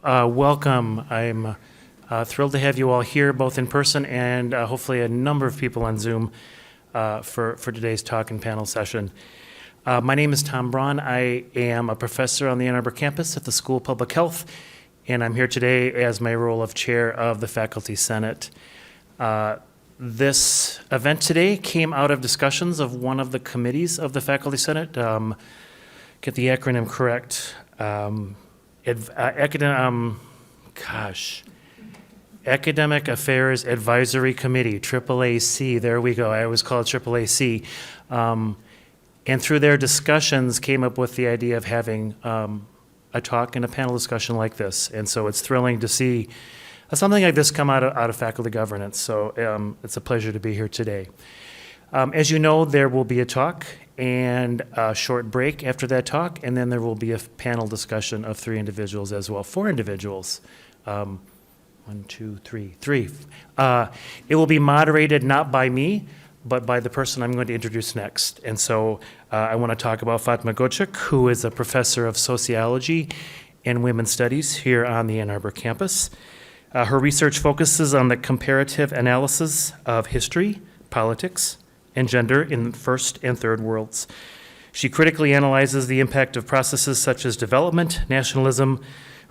Welcome. I'm thrilled to have you all here, both in person and hopefully a number of people on Zoom for today's talk and panel session. My name is Tom Braun. I am a professor on the Ann Arbor campus at the School of Public Health, and I'm here today as my role of chair of the Faculty Senate. This event today came out of discussions of one of the committees of the Faculty Senate. Get the acronym correct. Academic Affairs Advisory Committee, AAAC, there we go, I always call it AAAC. And through their discussions came up with the idea of having a talk and a panel discussion like this. And so it's thrilling to see something like this come out of faculty governance. So it's a pleasure to be here today. As you know, there will be a talk and a short break after that talk, and then there will be a panel discussion of 3 individuals as well, 4 individuals. 1, 2, 3. It will be moderated not by me, but by the person I'm going to introduce next. And so I want to talk about Fatma Gocek, who is a professor of sociology and women's studies here on the Ann Arbor campus. Her research focuses on the comparative analysis of history, politics, and gender in first and third worlds. She critically analyzes the impact of processes such as development, nationalism,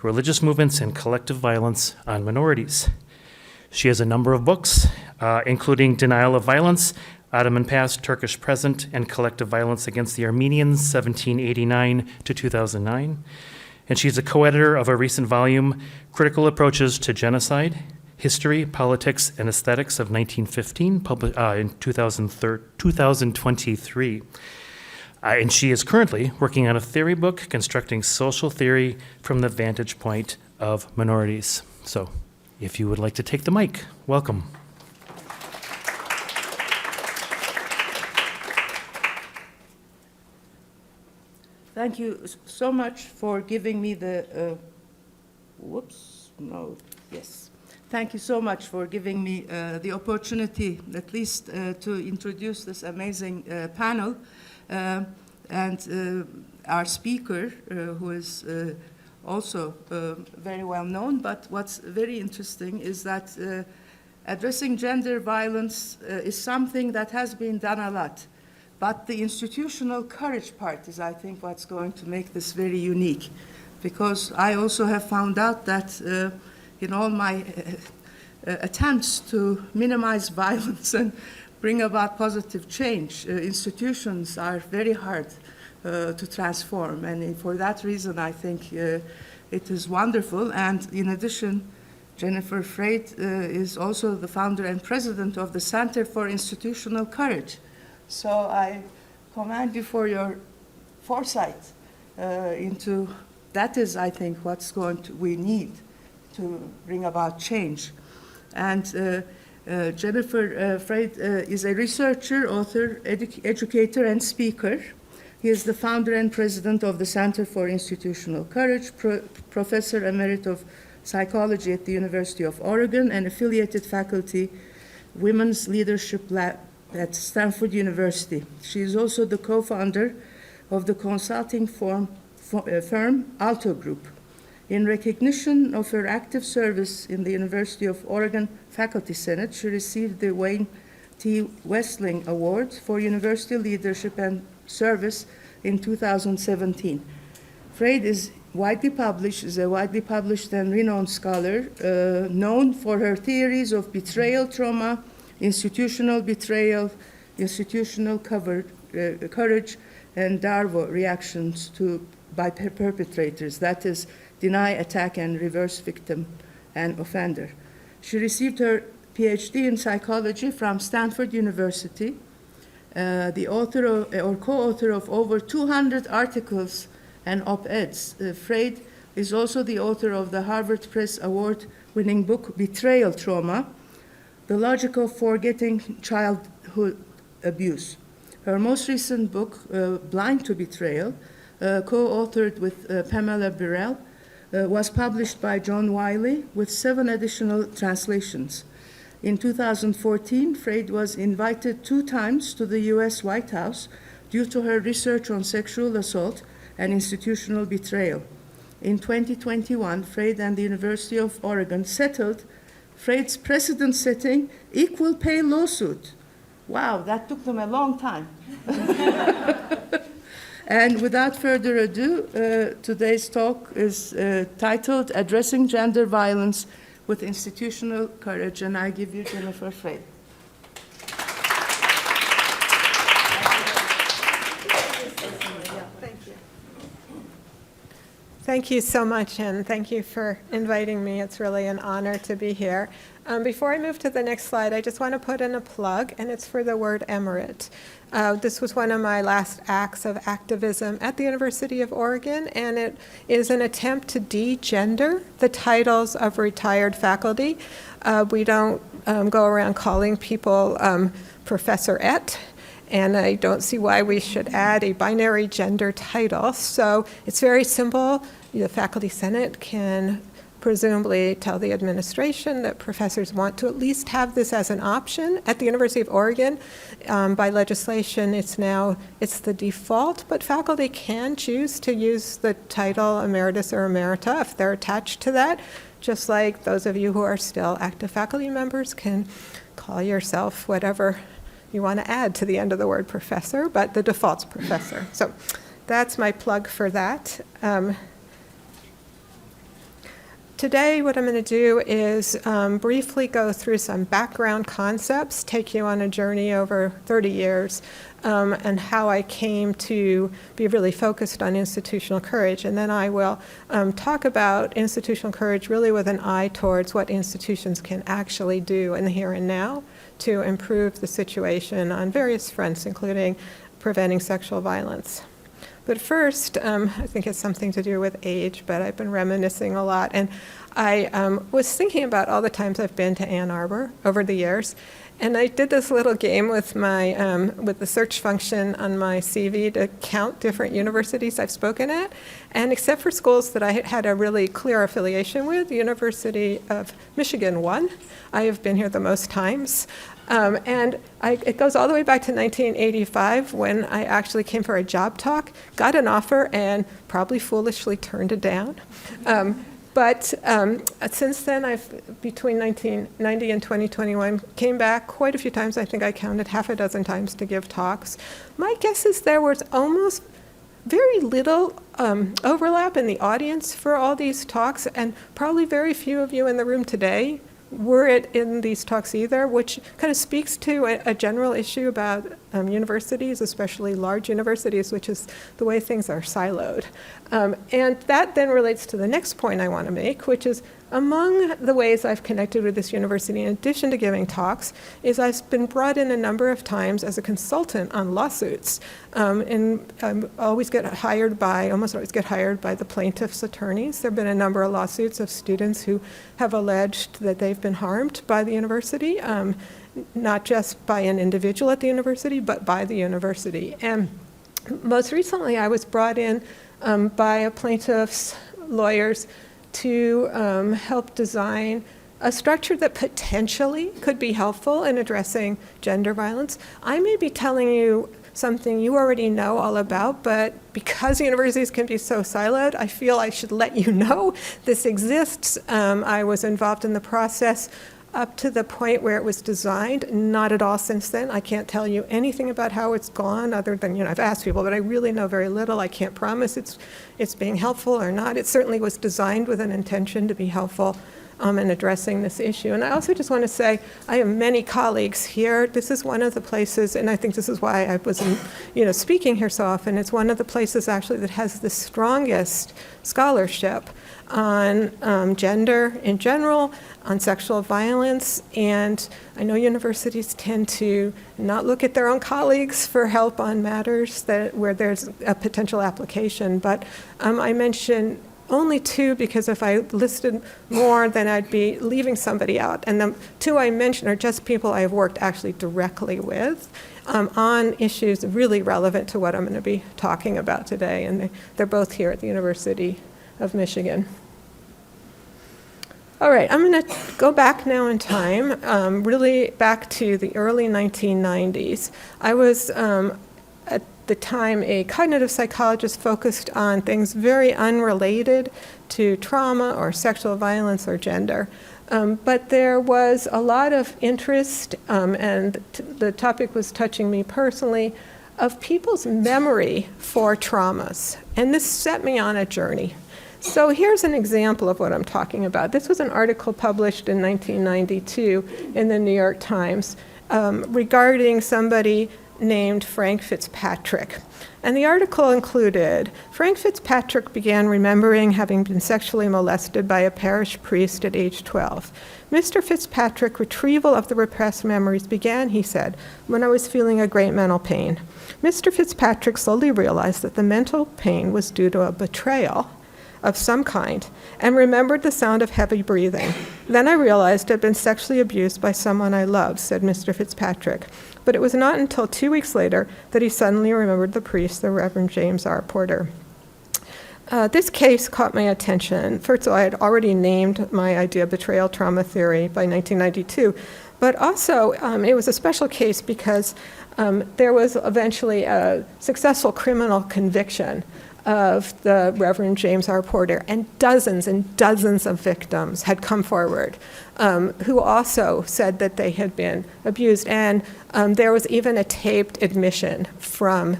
religious movements, and collective violence on minorities. She has a number of books, including Denial of Violence, Ottoman Past, Turkish Present, and Collective Violence Against the Armenians, 1789 to 2009. And she's a co-editor of a recent volume, Critical Approaches to Genocide, History, Politics, and Aesthetics of 1915, published in 2023. And she is currently working on a theory book, Constructing Social Theory from the Vantage Point of Minorities. So if you would like to take the mic, welcome. Thank you so much for giving me the, Thank you so much for giving me the opportunity, at least to introduce this amazing panel. And our speaker, who is also very well known, but what's very interesting is that addressing gender violence is something that has been done a lot. But the institutional courage part is, I think, what's going to make this very unique. Because I also have found out that in all my attempts to minimize violence and bring about positive change, institutions are very hard to transform. And for that reason, I think it is wonderful. And in addition, Jennifer Freyd is also the founder and president of the Center for Institutional Courage. So I commend you for your foresight into that is, I think, what's we need to bring about change. And Jennifer Freyd is a researcher, author, educator, and speaker. He is the founder and president of the Center for Institutional Courage, professor emerit of psychology at the University of Oregon, and affiliated faculty Women's Leadership Lab at Stanford University. She is also the co-founder of the consulting firm Alto Group. In recognition of her active service in the University of Oregon Faculty Senate, she received the Wayne T. Westling Award for University Leadership and Service in 2017. Freyd is a widely published and renowned scholar, known for her theories of betrayal trauma, institutional betrayal, institutional courage, and DARVO reactions by perpetrators, that is, deny, attack, and reverse victim and offender. She received her PhD in psychology from Stanford University, the author or co-author of over 200 articles and op-eds. Freyd is also the author of the Harvard Press Award-winning book, Betrayal Trauma, The Logic of Forgetting Childhood Abuse. Her most recent book, Blind to Betrayal, co-authored with Pamela Burrell, was published by John Wiley with 7 additional translations. In 2014, Freyd was invited 2 times to the US White House due to her research on sexual assault and institutional betrayal. in 2021, Freyd and the University of Oregon settled Freyd's precedent-setting equal pay lawsuit. Wow, that took them a long time. And without further ado, today's talk is titled Addressing Gender Violence with Institutional Courage, and I give you Jennifer Freyd. Thank you so much, and thank you for inviting me. It's really an honor to be here. Before I move to the next slide, I just want to put in a plug, and it's for the word emirate. This was one of my last acts of activism at the University of Oregon, and it is an attempt to de-gender the titles of retired faculty. We don't go around calling people professor-ette, and I don't see why we should add a binary gender title. So it's very simple. The Faculty Senate can presumably tell the administration that professors want to at least have this as an option. At the University of Oregon, by legislation, it's the default, but faculty can choose to use the title emeritus or emerita if they're attached to that, just like those of you who are still active faculty members can call yourself whatever you want to add to the end of the word professor, but the default's professor. So that's my plug for that. Today, what I'm going to do is briefly go through some background concepts, take you on a journey over 30 years, and how I came to be really focused on institutional courage. And then I will talk about institutional courage really with an eye towards what institutions can actually do in the here and now to improve the situation on various fronts, including preventing sexual violence. But first, I think it's something to do with age, but I've been reminiscing a lot. And I was thinking about all the times I've been to Ann Arbor over the years. And I did this little game with with the search function on my CV to count different universities I've spoken at. And except for schools that I had a really clear affiliation with, the University of Michigan won. I have been here the most times. It goes all the way back to 1985 when I actually came for a job talk, got an offer, and probably foolishly turned it down. But since then, between 1990 and 2021, came back quite a few times. I think I counted half a dozen times to give talks. My guess is there was almost very little overlap in the audience for all these talks, and probably very few of you in the room today were in these talks either, which kind of speaks to a general issue about universities, especially large universities, which is the way things are siloed. And that then relates to the next point I want to make, which is among the ways I've connected with this university, in addition to giving talks, is I've been brought in a number of times as a consultant on lawsuits. And I almost always get hired by the plaintiff's attorneys. There have been a number of lawsuits of students who have alleged that they've been harmed by the university, not just by an individual at the university, but by the university. And most recently, I was brought in by a plaintiff's lawyers to help design a structure that potentially could be helpful in addressing gender violence. I may be telling you something you already know all about, but because universities can be so siloed, I feel I should let you know this exists. I was involved in the process up to the point where it was designed, not at all since then. I can't tell you anything about how it's gone other than, I've asked people, but I really know very little. I can't promise it's being helpful or not. It certainly was designed with an intention to be helpful in addressing this issue. And I also just want to say, I have many colleagues here. This is one of the places, and I think this is why I was speaking here so often, it's one of the places actually that has the strongest scholarship on gender in general, on sexual violence, and I know universities tend to not look at their own colleagues for help on matters where there's a potential application, but I mention only two because if I listed more, then I'd be leaving somebody out. And the two I mentioned are just people I have worked actually directly with on issues really relevant to what I'm going to be talking about today, and they're both here at the University of Michigan. All right, I'm going to go back now in time, really back to the early 1990s. I was the time a cognitive psychologist focused on things very unrelated to trauma or sexual violence or gender. But there was a lot of interest, and the topic was touching me personally, of people's memory for traumas. And this set me on a journey. So here's an example of what I'm talking about. This was an article published in 1992 in the New York Times regarding somebody named Frank Fitzpatrick. And the article included, Frank Fitzpatrick began remembering having been sexually molested by a parish priest at age 12. Mr. Fitzpatrick's retrieval of the repressed memories began, he said, when I was feeling a great mental pain. Mr. Fitzpatrick slowly realized that the mental pain was due to a betrayal of some kind and remembered the sound of heavy breathing. Then I realized I'd been sexually abused by someone I loved, said Mr. Fitzpatrick. But it was not until 2 weeks later that he suddenly remembered the priest, the Reverend James R. Porter. This case caught my attention. First of all, I had already named my idea betrayal trauma theory by 1992, but also it was a special case because there was eventually a successful criminal conviction of the Reverend James R. Porter, and dozens of victims had come forward who also said that they had been abused, and there was even a taped admission from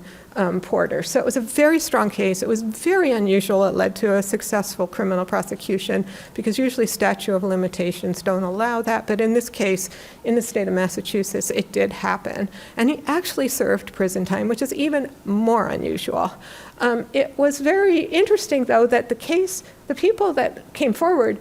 Porter. So it was a very strong case. It was very unusual. It led to a successful criminal prosecution because usually statute of limitations don't allow that, but in this case, in the state of Massachusetts, it did happen. And he actually served prison time, which is even more unusual. It was very interesting, though, that the people that came forward,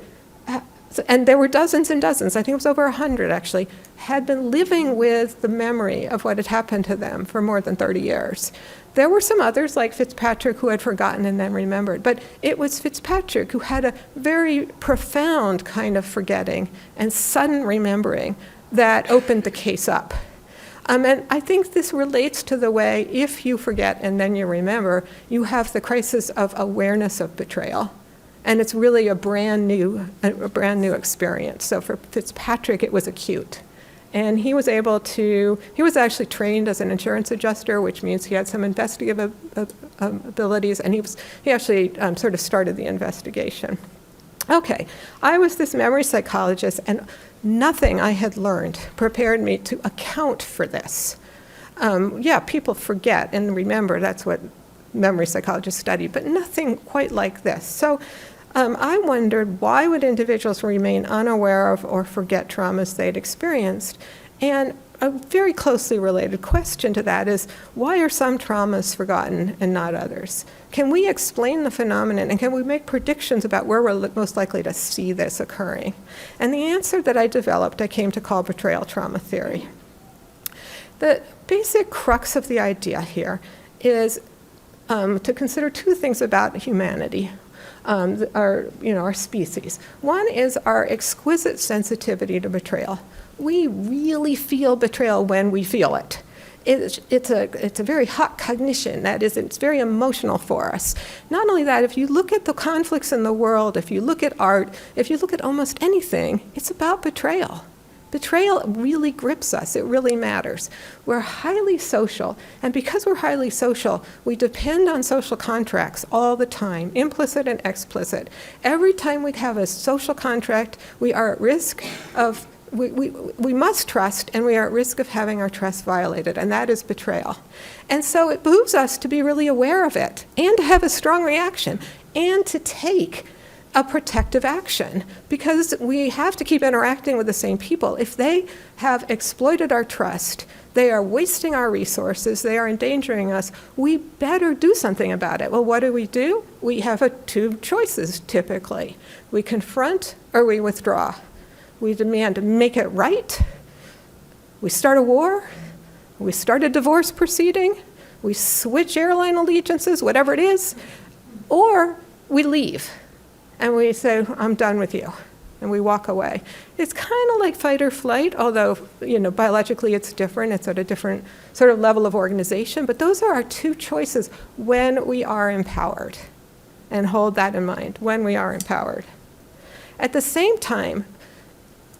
and there were dozens and dozens, I think it was over 100 actually, had been living with the memory of what had happened to them for more than 30 years. There were some others, like Fitzpatrick, who had forgotten and then remembered, but it was Fitzpatrick who had a very profound kind of forgetting and sudden remembering that opened the case up. And I think this relates to the way, if you forget and then you remember, you have the crisis of awareness of betrayal. And it's really a brand new experience. So for Fitzpatrick, it was acute. And he was actually trained as an insurance adjuster, which means he had some investigative abilities, and he actually sort of started the investigation. Okay, I was this memory psychologist, and nothing I had learned prepared me to account for this. People forget and remember, that's what memory psychologists study, but nothing quite like this. So I wondered, why would individuals remain unaware of or forget traumas they'd experienced? And a very closely related question to that is, why are some traumas forgotten and not others? Can we explain the phenomenon, and can we make predictions about where we're most likely to see this occurring? And the answer that I developed, I came to call betrayal trauma theory. The basic crux of the idea here is to consider two things about humanity, our species. One is our exquisite sensitivity to betrayal. We really feel betrayal when we feel it. It's a very hot cognition. That is, it's very emotional for us. Not only that, if you look at the conflicts in the world, if you look at art, if you look at almost anything, it's about betrayal. Betrayal really grips us. It really matters. We're highly social, and because we're highly social, we depend on social contracts all the time, implicit and explicit. Every time we have a social contract, we are at risk of we must trust, and we are at risk of having our trust violated, and that is betrayal. And so it behooves us to be really aware of it, and to have a strong reaction, and to take a protective action, because we have to keep interacting with the same people. If they have exploited our trust, they are wasting our resources, they are endangering us, we better do something about it. Well, what do? We have two choices, typically. We confront or we withdraw. We demand to make it right. We start a war. We start a divorce proceeding. We switch airline allegiances, whatever it is. Or we leave and we say, I'm done with you. And we walk away. It's kind of like fight or flight, although biologically it's different. It's at a different sort of level of organization. But those are our two choices when we are empowered. And hold that in mind, when we are empowered. At the same time,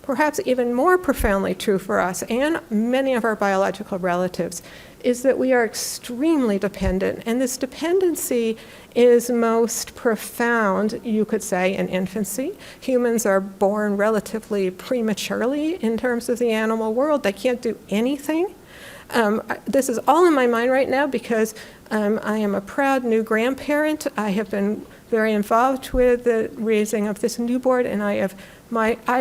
perhaps even more profoundly true for us and many of our biological relatives, is that we are extremely dependent, and this dependency is most profound, you could say, in infancy. Humans are born relatively prematurely in terms of the animal world. They can't do anything. This is all in my mind right now because I am a proud new grandparent. I have been very involved with the raising of this newborn, and I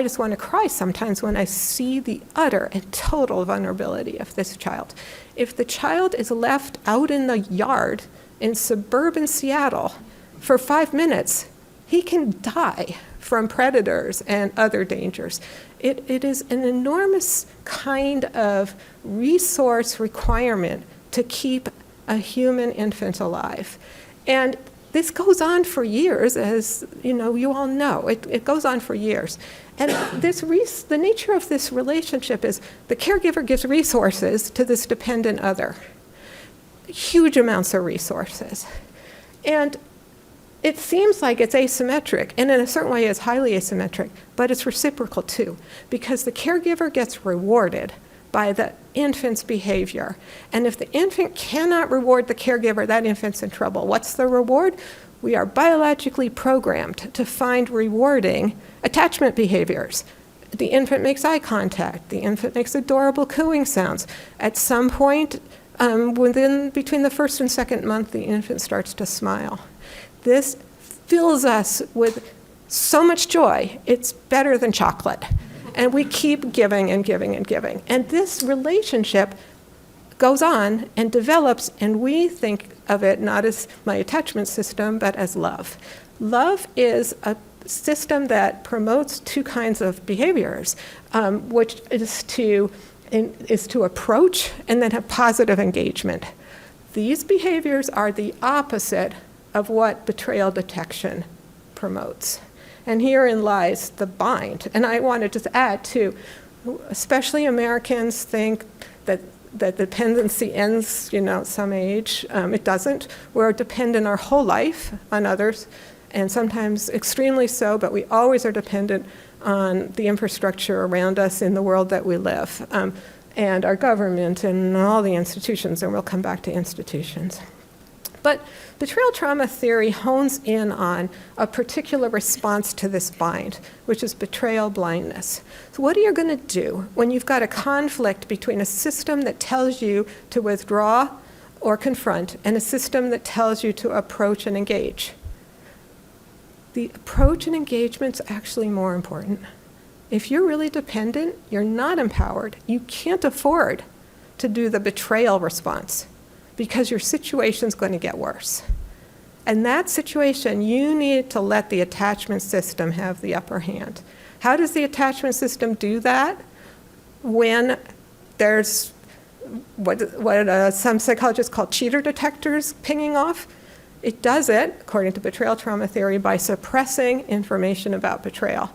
just want to cry sometimes when I see the utter and total vulnerability of this child. If the child is left out in the yard in suburban Seattle for 5 minutes, he can die from predators and other dangers. It is an enormous kind of resource requirement to keep a human infant alive. And this goes on for years, as you all know. It goes on for years. And the nature of this relationship is the caregiver gives resources to this dependent other, huge amounts of resources. And it seems like it's asymmetric, and in a certain way it's highly asymmetric, but it's reciprocal too, because the caregiver gets rewarded by the infant's behavior. And if the infant cannot reward the caregiver, that infant's in trouble. What's the reward? We are biologically programmed to find rewarding attachment behaviors. The infant makes eye contact. The infant makes adorable cooing sounds. At some point, between the first and second month, the infant starts to smile. This fills us with so much joy. It's better than chocolate. And we keep giving and giving and giving. And this relationship goes on and develops, and we think of it not as my attachment system, but as love. Love is a system that promotes two kinds of behaviors, which is to approach and then have positive engagement. These behaviors are the opposite of what betrayal detection promotes. And herein lies the bind. And I want to just add, too, especially Americans think that dependency ends, at some age. It doesn't. We're dependent our whole life on others, and sometimes extremely so, but we always are dependent on the infrastructure around us in the world that we live, and our government and all the institutions, and we'll come back to institutions. But betrayal trauma theory hones in on a particular response to this bind, which is betrayal blindness. So what are you going to do when you've got a conflict between a system that tells you to withdraw or confront and a system that tells you to approach and engage? The approach and engagement's actually more important. If you're really dependent, you're not empowered. You can't afford to do the betrayal response, because your situation's going to get worse. And that situation, you need to let the attachment system have the upper hand. How does the attachment system do that? When there's what some psychologists call cheater detectors pinging off. It does it, according to betrayal trauma theory, by suppressing information about betrayal.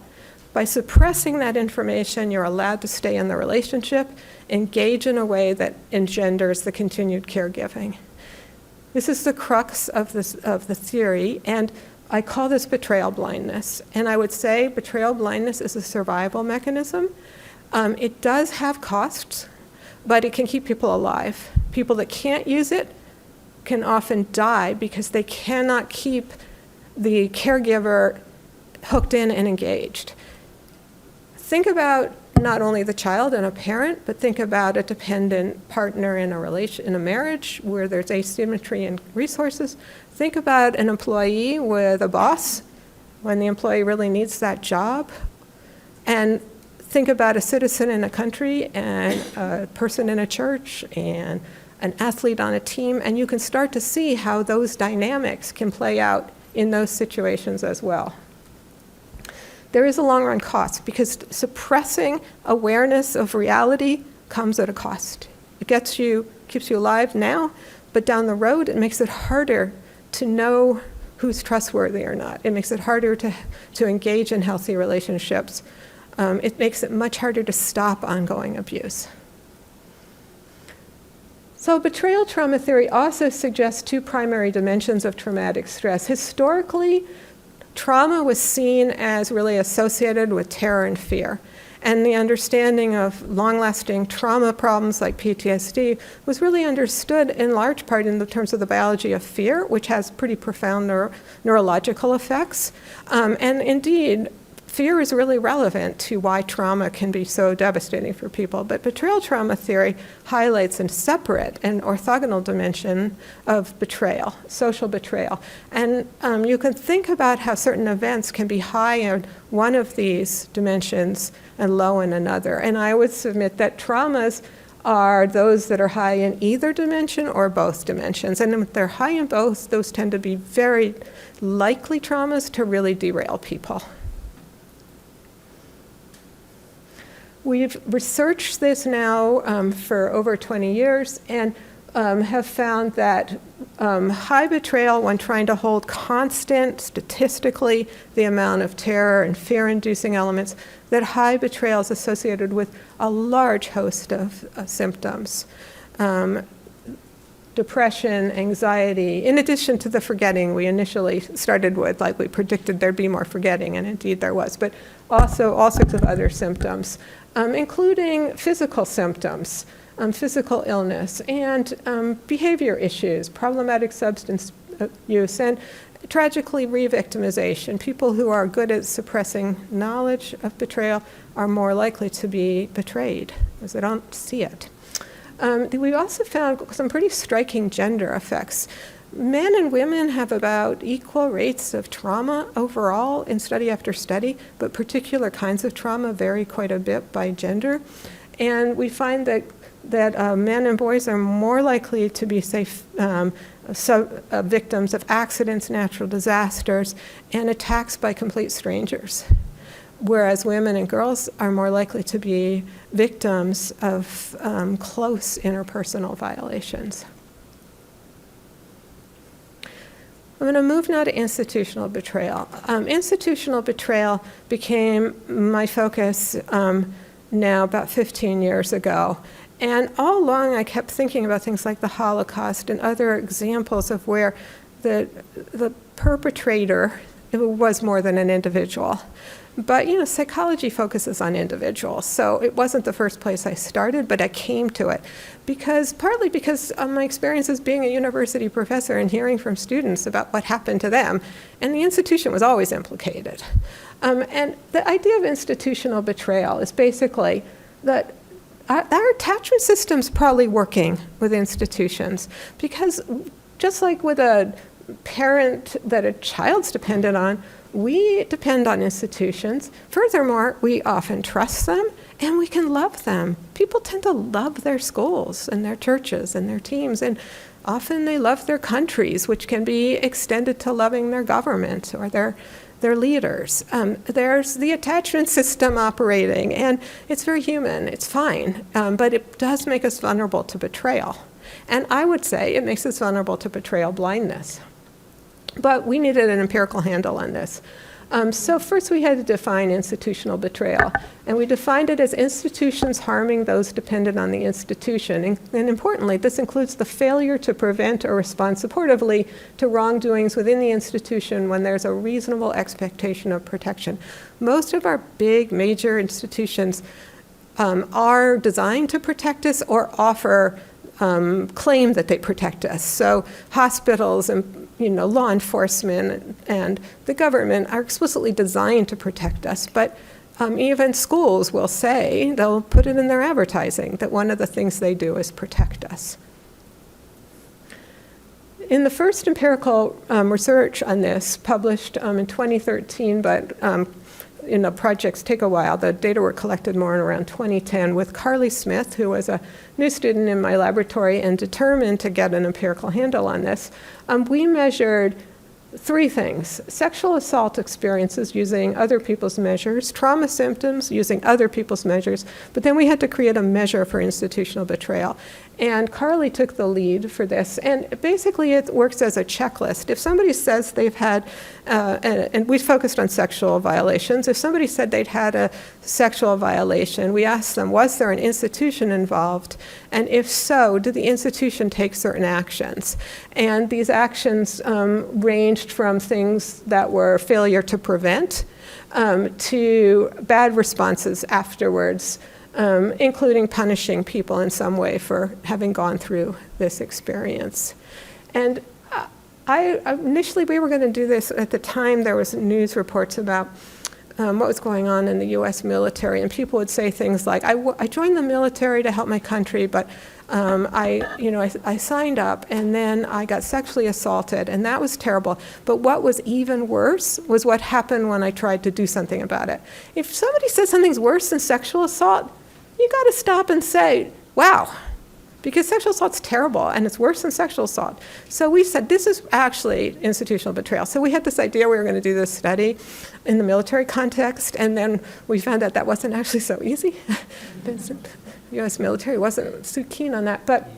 By suppressing that information, you're allowed to stay in the relationship, engage in a way that engenders the continued caregiving. This is the crux of the theory, and I call this betrayal blindness. And I would say betrayal blindness is a survival mechanism. It does have costs, but it can keep people alive. People that can't use it can often die because they cannot keep the caregiver hooked in and engaged. Think about not only the child and a parent, but think about a dependent partner in a marriage where there's asymmetry in resources. Think about an employee with a boss when the employee really needs that job. And think about a citizen in a country and a person in a church and an athlete on a team, and you can start to see how those dynamics can play out in those situations as well. There is a long-run cost because suppressing awareness of reality comes at a cost. It keeps you alive now, but down the road it makes it harder to know who's trustworthy or not. It makes it harder to engage in healthy relationships. It makes it much harder to stop ongoing abuse. So betrayal trauma theory also suggests two primary dimensions of traumatic stress. Historically, trauma was seen as really associated with terror and fear. And the understanding of long-lasting trauma problems like PTSD was really understood in large part in the terms of the biology of fear, which has pretty profound neurological effects. And indeed, fear is really relevant to why trauma can be so devastating for people. But betrayal trauma theory highlights a separate and orthogonal dimension of betrayal, social betrayal. And you can think about how certain events can be high in one of these dimensions and low in another. And I would submit that traumas are those that are high in either dimension or both dimensions. And if they're high in both, those tend to be very likely traumas to really derail people. We've researched this now for over 20 years and have found that high betrayal, when trying to hold constant statistically the amount of terror and fear-inducing elements, that high betrayal is associated with a large host of symptoms. Depression, anxiety, in addition to the forgetting we initially started with, like we predicted there'd be more forgetting, and indeed there was, but also all sorts of other symptoms, including physical symptoms, physical illness, and behavior issues, problematic substance use, and tragically re-victimization. People who are good at suppressing knowledge of betrayal are more likely to be betrayed, because they don't see it. We also found some pretty striking gender effects. Men and women have about equal rates of trauma overall in study after study, but particular kinds of trauma vary quite a bit by gender. And we find that men and boys are more likely to be, say, victims of accidents, natural disasters, and attacks by complete strangers, whereas women and girls are more likely to be victims of close interpersonal violations. I'm going to move now to institutional betrayal. Institutional betrayal became my focus now about 15 years ago. And all along I kept thinking about things like the Holocaust and other examples of where the perpetrator was more than an individual. But, you know, psychology focuses on individuals, so it wasn't the first place I started, but I came to it partly because of my experience as being a university professor and hearing from students about what happened to them, and the institution was always implicated. And the idea of institutional betrayal is basically that our attachment system's probably working with institutions, because just like with a parent that a child's dependent on, we depend on institutions. Furthermore, we often trust them and we can love them. People tend to love their schools and their churches and their teams, and often they love their countries, which can be extended to loving their government or their leaders. There's the attachment system operating, and it's very human, it's fine, but it does make us vulnerable to betrayal. And I would say it makes us vulnerable to betrayal blindness. But we needed an empirical handle on this. So first we had to define institutional betrayal. And we defined it as institutions harming those dependent on the institution. And importantly, this includes the failure to prevent or respond supportively to wrongdoings within the institution when there's a reasonable expectation of protection. Most of our big major institutions are designed to protect us or offer claim that they protect us. So hospitals and law enforcement and the government are explicitly designed to protect us, but even schools will say, they'll put it in their advertising, that one of the things they do is protect us. In the first empirical research on this, published in 2013, but projects take a while. The data were collected more in around 2010 with Carly Smith, who was a new student in my laboratory and determined to get an empirical handle on this. We measured three things: sexual assault experiences using other people's measures, trauma symptoms using other people's measures, but then we had to create a measure for institutional betrayal. And Carly took the lead for this. And basically, it works as a checklist. If somebody says they've had, and we focused on sexual violations, if somebody said they'd had a sexual violation, we asked them, was there an institution involved? And if so, did the institution take certain actions? And these actions ranged from things that were failure to prevent to bad responses afterwards, including punishing people in some way for having gone through this experience. And initially we were going to do this. At the time, there was news reports about what was going on in the U.S. military, and people would say things like, I joined the military to help my country, but I signed up, and then I got sexually assaulted, and that was terrible. But what was even worse was what happened when I tried to do something about it. If somebody says something's worse than sexual assault, you got to stop and say, wow, because sexual assault's terrible, and it's worse than sexual assault. So we said, this is actually institutional betrayal. So we had this idea we were going to do this study in the military context, and then we found out that wasn't actually so easy. The U.S. military wasn't so keen on that. But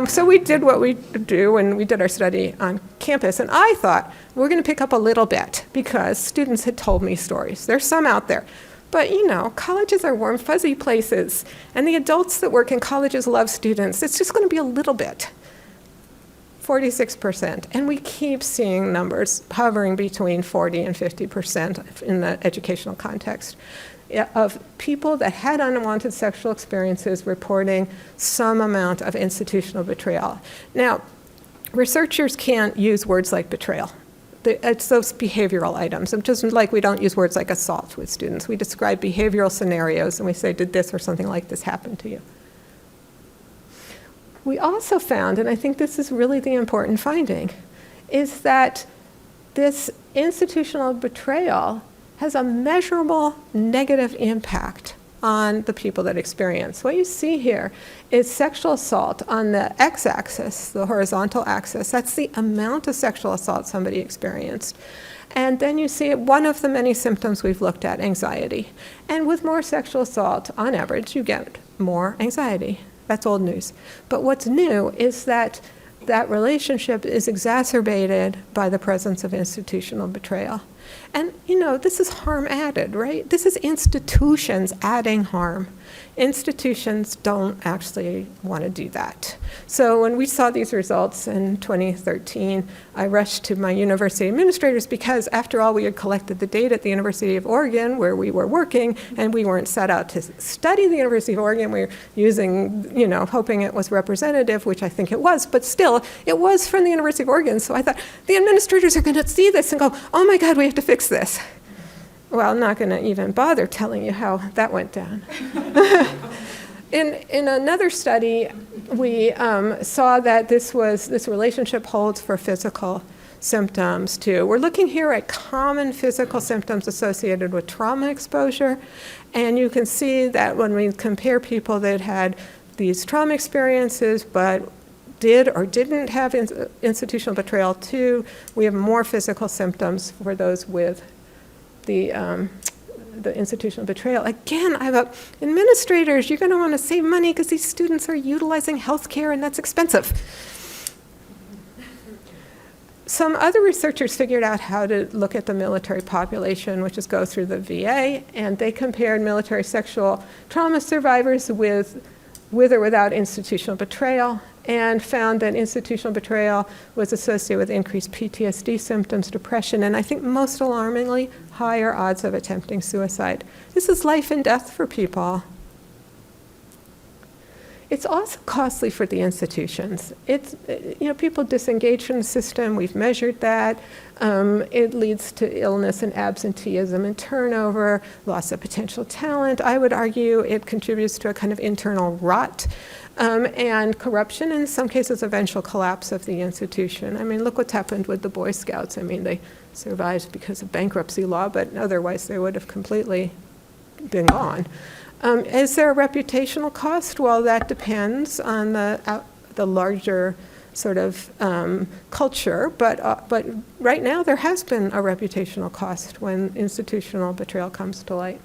so we did what we do, and we did our study on campus. And I thought, we're going to pick up a little bit, because students had told me stories. There's some out there. But, colleges are warm, fuzzy places, and the adults that work in colleges love students. It's just going to be a little bit, 46%. And we keep seeing numbers hovering between 40 and 50% in the educational context of people that had unwanted sexual experiences reporting some amount of institutional betrayal. Now, researchers can't use words like betrayal. It's those behavioral items. And just like we don't use words like assault with students. We describe behavioral scenarios, and we say, did this or something like this happen to you? We also found, and I think this is really the important finding, is that this institutional betrayal has a measurable negative impact on the people that experience. What you see here is sexual assault on the x-axis, the horizontal axis. That's the amount of sexual assault somebody experienced. And then you see one of the many symptoms we've looked at, anxiety. And with more sexual assault, on average, you get more anxiety. That's old news. But what's new is that that relationship is exacerbated by the presence of institutional betrayal. And, this is harm added, right? This is institutions adding harm. Institutions don't actually want to do that. So when we saw these results in 2013, I rushed to my university administrators because, after all, we had collected the data at the University of Oregon where we were working, and we weren't set out to study the University of Oregon. We were using, hoping it was representative, which I think it was, but still, it was from the University of Oregon. So I thought, the administrators are going to see this and go, oh my God, we have to fix this. Well, I'm not going to even bother telling you how that went down. In another study, we saw that this relationship holds for physical symptoms too. We're looking here at common physical symptoms associated with trauma exposure, and you can see that when we compare people that had these trauma experiences but did or didn't have institutional betrayal too, we have more physical symptoms for those with the institutional betrayal. Again, administrators, you're going to want to save money because these students are utilizing health care, and that's expensive. Some other researchers figured out how to look at the military population, which is go through the VA, and they compared military sexual trauma survivors with or without institutional betrayal, and found that institutional betrayal was associated with increased PTSD symptoms, depression, and I think most alarmingly, higher odds of attempting suicide. This is life and death for people. It's also costly for the institutions. People disengage from the system. We've measured that. It leads to illness and absenteeism and turnover, loss of potential talent. I would argue it contributes to a kind of internal rot and corruption, in some cases, eventual collapse of the institution. Look what's happened with the Boy Scouts. They survived because of bankruptcy law, but otherwise they would have completely been gone. Is there a reputational cost? Well, that depends on the larger sort of culture, but right now there has been a reputational cost when institutional betrayal comes to light.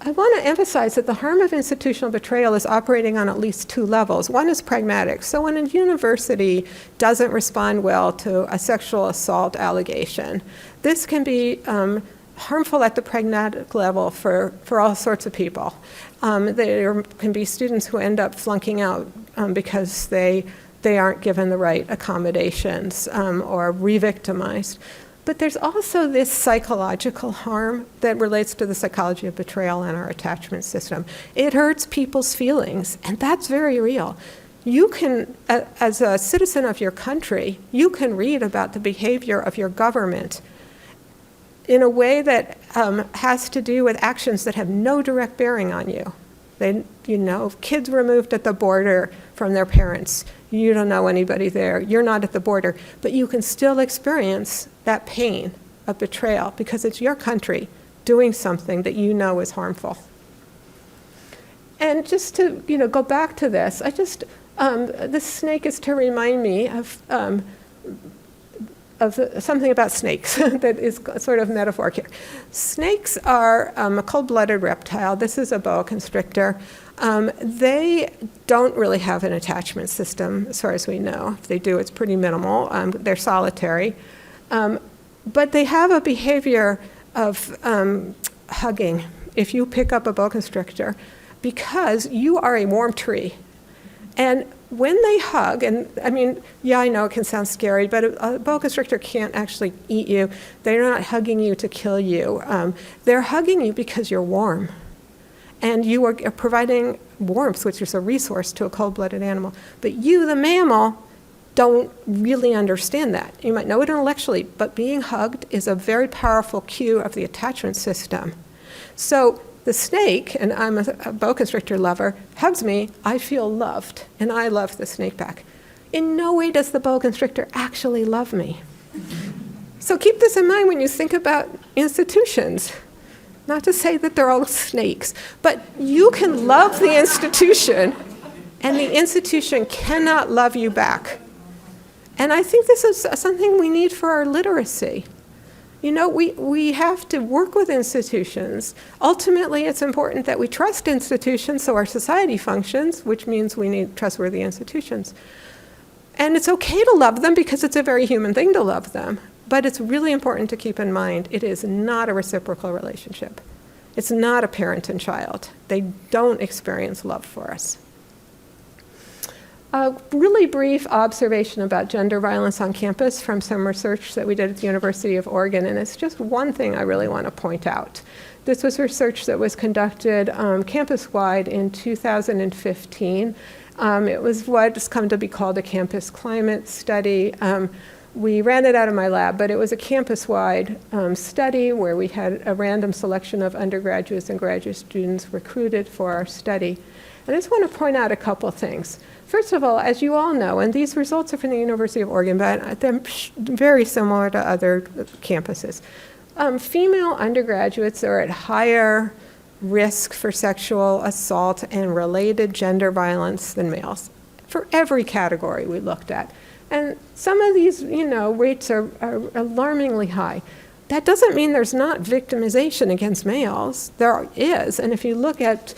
I want to emphasize that the harm of institutional betrayal is operating on at least two levels. One is pragmatic. So when a university doesn't respond well to a sexual assault allegation, this can be harmful at the pragmatic level for all sorts of people. There can be students who end up flunking out because they aren't given the right accommodations or re-victimized. But there's also this psychological harm that relates to the psychology of betrayal and our attachment system. It hurts people's feelings, and that's very real. You can, as a citizen of your country, you can read about the behavior of your government in a way that has to do with actions that have no direct bearing on you. Kids removed at the border from their parents. You don't know anybody there. You're not at the border. But you can still experience that pain of betrayal because it's your country doing something that you know is harmful. And just to go back to this, this snake is to remind me of something about snakes that is sort of metaphoric here. Snakes are a cold-blooded reptile. This is a boa constrictor. They don't really have an attachment system, as far as we know. If they do, it's pretty minimal. They're solitary. But they have a behavior of hugging if you pick up a boa constrictor because you are a warm tree. And when they hug, and I know it can sound scary, but a boa constrictor can't actually eat you. They're not hugging you to kill you. They're hugging you because you're warm. And you are providing warmth, which is a resource to a cold-blooded animal. But you, the mammal, don't really understand that. You might know it intellectually, but being hugged is a very powerful cue of the attachment system. So the snake, and I'm a boa constrictor lover, hugs me, I feel loved, and I love the snake back. In no way does the boa constrictor actually love me. So keep this in mind when you think about institutions. Not to say that they're all snakes, but you can love the institution, and the institution cannot love you back. And I think this is something we need for our literacy. We have to work with institutions. Ultimately, it's important that we trust institutions so our society functions, which means we need trustworthy institutions. And it's okay to love them because it's a very human thing to love them. But it's really important to keep in mind it is not a reciprocal relationship. It's not a parent and child. They don't experience love for us. A really brief observation about gender violence on campus from some research that we did at the University of Oregon, and it's just one thing I really want to point out. This was research that was conducted campus-wide in 2015. It was what's come to be called a campus climate study. We ran it out of my lab, but it was a campus-wide study where we had a random selection of undergraduates and graduate students recruited for our study. And I just want to point out a couple things. First of all, as you all know, and these results are from the University of Oregon, but they're very similar to other campuses. Female undergraduates are at higher risk for sexual assault and related gender violence than males for every category we looked at. And some of these, rates are alarmingly high. That doesn't mean there's not victimization against males. There is, and if you look at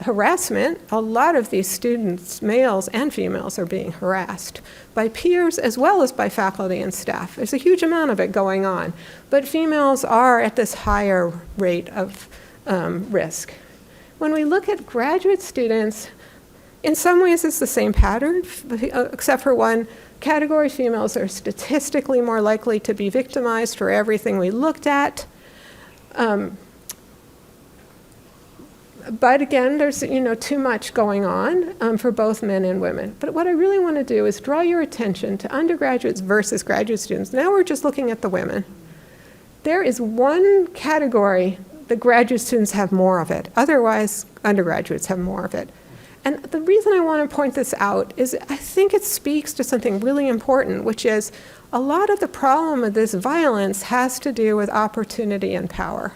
harassment, a lot of these students, males and females, are being harassed by peers as well as by faculty and staff. There's a huge amount of it going on, but females are at this higher rate of risk. When we look at graduate students, in some ways it's the same pattern, except for one category. Females are statistically more likely to be victimized for everything we looked at. But again, there's too much going on for both men and women. But what I really want to do is draw your attention to undergraduates versus graduate students. Now we're just looking at the women. There is one category that graduate students have more of it. Otherwise, undergraduates have more of it. And the reason I want to point this out is I think it speaks to something really important, which is a lot of the problem of this violence has to do with opportunity and power.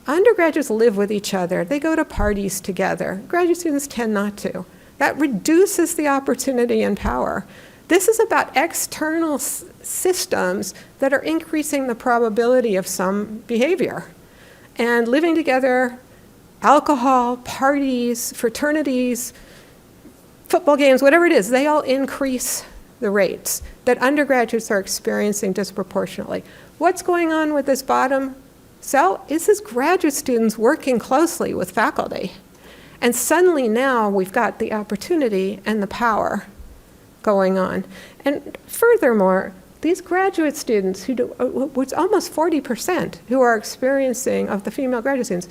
Undergraduates live with each other. They go to parties together. Graduate students tend not to. That reduces the opportunity and power. This is about external systems that are increasing the probability of some behavior. And living together alcohol, parties, fraternities, football games, whatever it is, they all increase the rates that undergraduates are experiencing disproportionately. What's going on with this bottom cell? This is graduate students working closely with faculty. And suddenly now we've got the opportunity and the power going on. And furthermore, these graduate students, it's almost 40% who are experiencing, of the female graduate students,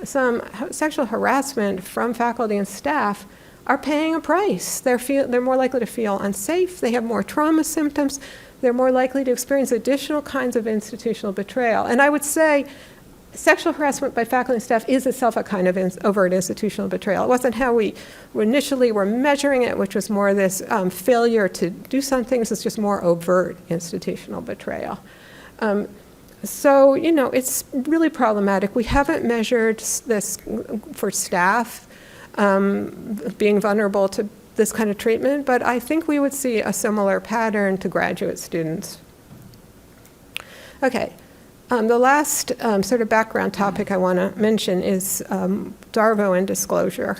some sexual harassment from faculty and staff, are paying a price. They're more likely to feel unsafe, they have more trauma symptoms, they're more likely to experience additional kinds of institutional betrayal. And I would say sexual harassment by faculty and staff is itself a kind of overt institutional betrayal. It wasn't how we initially were measuring it, which was more this failure to do some things. It's just more overt institutional betrayal. So, it's really problematic. We haven't measured this for staff being vulnerable to this kind of treatment, but I think we would see a similar pattern to graduate students. Okay. The last sort of background topic I want to mention is DARVO and disclosure.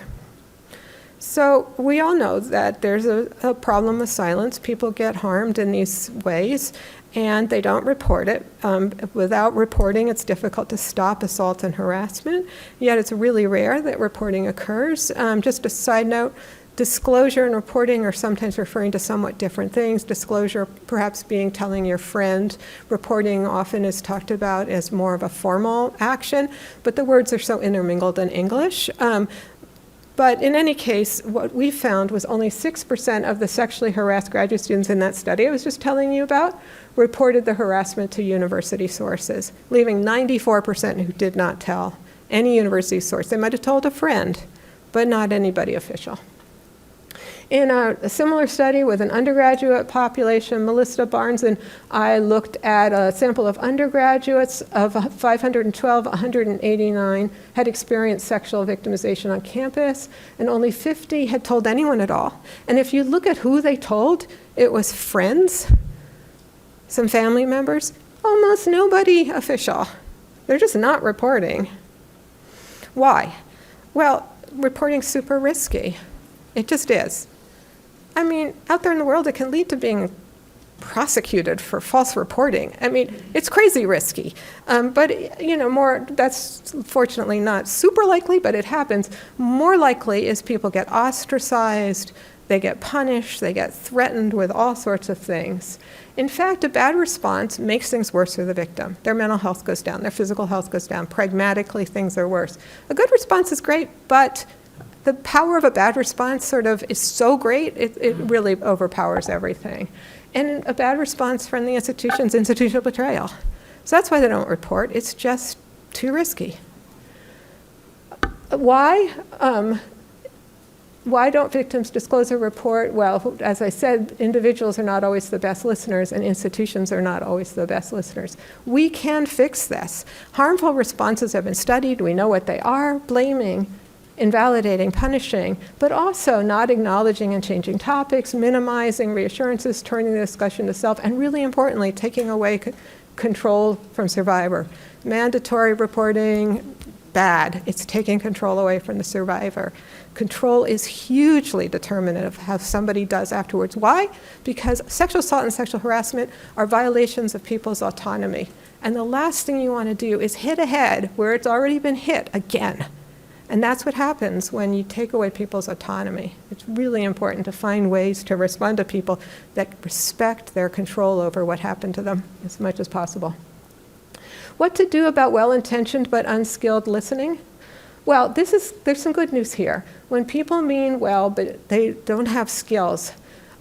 So we all know that there's a problem with silence. People get harmed in these ways, and they don't report it. Without reporting, it's difficult to stop assault and harassment, yet it's really rare that reporting occurs. Just a side note, disclosure and reporting are sometimes referring to somewhat different things. Disclosure perhaps being telling your friend. Reporting often is talked about as more of a formal action, but the words are so intermingled in English. But in any case, what we found was only 6% of the sexually harassed graduate students in that study I was just telling you about reported the harassment to university sources, leaving 94% who did not tell any university source. They might have told a friend, but not anybody official. In a similar study with an undergraduate population, Melissa Barnes and I looked at a sample of undergraduates. Of 512, 189 had experienced sexual victimization on campus, and only 50 had told anyone at all. And if you look at who they told, it was friends, some family members, almost nobody official. They're just not reporting. Why? Well, reporting's super risky. It just is. I mean, out there in the world, it can lead to being prosecuted for false reporting. I mean, it's crazy risky. But, that's fortunately not super likely, but it happens. More likely is people get ostracized, they get punished, they get threatened with all sorts of things. In fact, a bad response makes things worse for the victim. Their mental health goes down, their physical health goes down. Pragmatically, things are worse. A good response is great, but the power of a bad response sort of is so great, it really overpowers everything. And a bad response from the institution's institutional betrayal. So that's why they don't report. It's just too risky. Why? Why don't victims disclose or report? Well, as I said, individuals are not always the best listeners, and institutions are not always the best listeners. We can fix this. Harmful responses have been studied. We know what they are: blaming, invalidating, punishing, but also not acknowledging and changing topics, minimizing reassurances, turning the discussion to self, and really importantly, taking away control from survivor. Mandatory reporting, bad. It's taking control away from the survivor. Control is hugely determinant of how somebody does afterwards. Why? Because sexual assault and sexual harassment are violations of people's autonomy. And the last thing you want to do is hit a head where it's already been hit again. And that's what happens when you take away people's autonomy. It's really important to find ways to respond to people that respect their control over what happened to them as much as possible. What to do about well-intentioned but unskilled listening? Well, there's some good news here. When people mean well, but they don't have skills,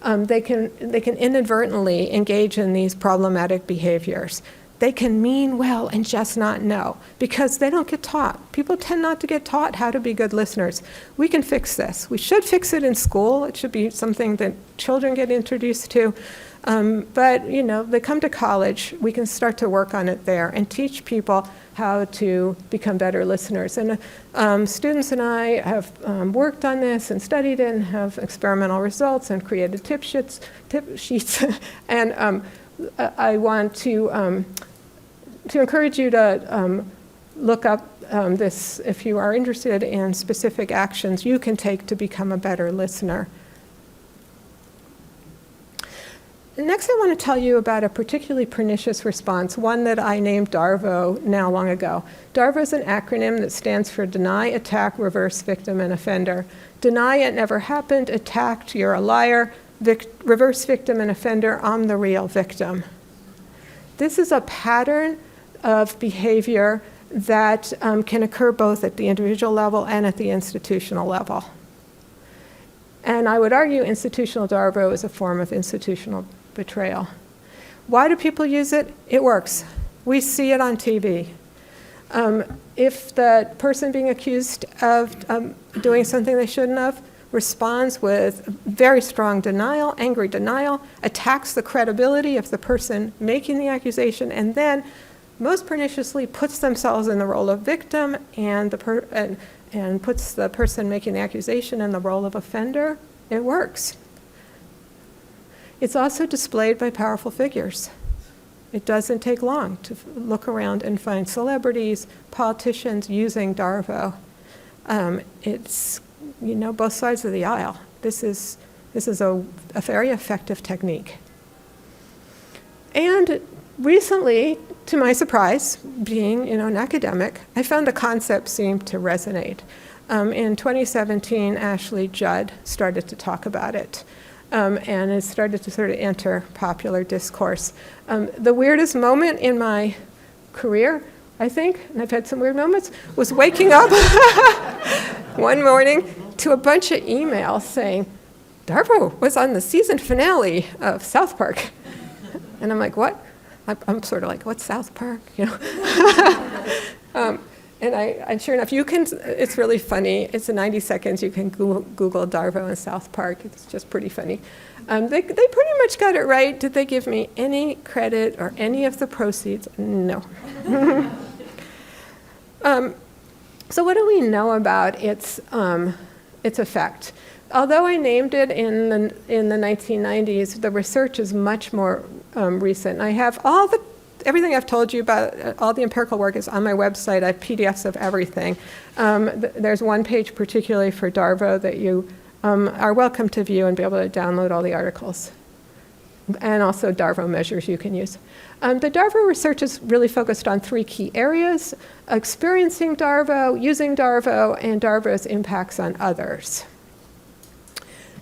they can inadvertently engage in these problematic behaviors. They can mean well and just not know because they don't get taught. People tend not to get taught how to be good listeners. We can fix this. We should fix it in school. It should be something that children get introduced to. But they come to college, we can start to work on it there and teach people how to become better listeners. And students and I have worked on this and studied it and have experimental results and created tip sheets. And I want to encourage you to look up this if you are interested in specific actions you can take to become a better listener. Next, I want to tell you about a particularly pernicious response, one that I named DARVO now long ago. DARVO is an acronym that stands for Deny, Attack, Reverse, Victim, and Offender. Deny it never happened, attacked, you're a liar, reverse victim and offender, I'm the real victim. This is a pattern of behavior that can occur both at the individual level and at the institutional level. And I would argue institutional DARVO is a form of institutional betrayal. Why do people use it? It works. We see it on TV. If the person being accused of doing something they shouldn't have responds with very strong denial, angry denial, attacks the credibility of the person making the accusation, and then most perniciously puts themselves in the role of victim and puts the person making the accusation in the role of offender, it works. It's also displayed by powerful figures. It doesn't take long to look around and find celebrities, politicians using DARVO. It's, both sides of the aisle. This is a very effective technique. And recently, to my surprise, being an academic, I found the concept seemed to resonate. In 2017, Ashley Judd started to talk about it. And it started to sort of enter popular discourse. The weirdest moment in my career, I think, and I've had some weird moments, was waking up one morning to a bunch of emails saying, DARVO was on the season finale of South Park. And I'm like, what? I'm sort of like, what's South Park? And sure enough, it's really funny. It's in 90 seconds. You can Google DARVO and South Park. It's just pretty funny. They pretty much got it right. Did they give me any credit or any of the proceeds? No. So what do we know about its effect? Although I named it in the 1990s, the research is much more recent. I have everything I've told you about, all the empirical work is on my website. I have PDFs of everything. There's one page particularly for DARVO that you are welcome to view and be able to download all the articles. And also DARVO measures you can use. The DARVO research is really focused on three key areas: experiencing DARVO, using DARVO, and DARVO's impacts on others.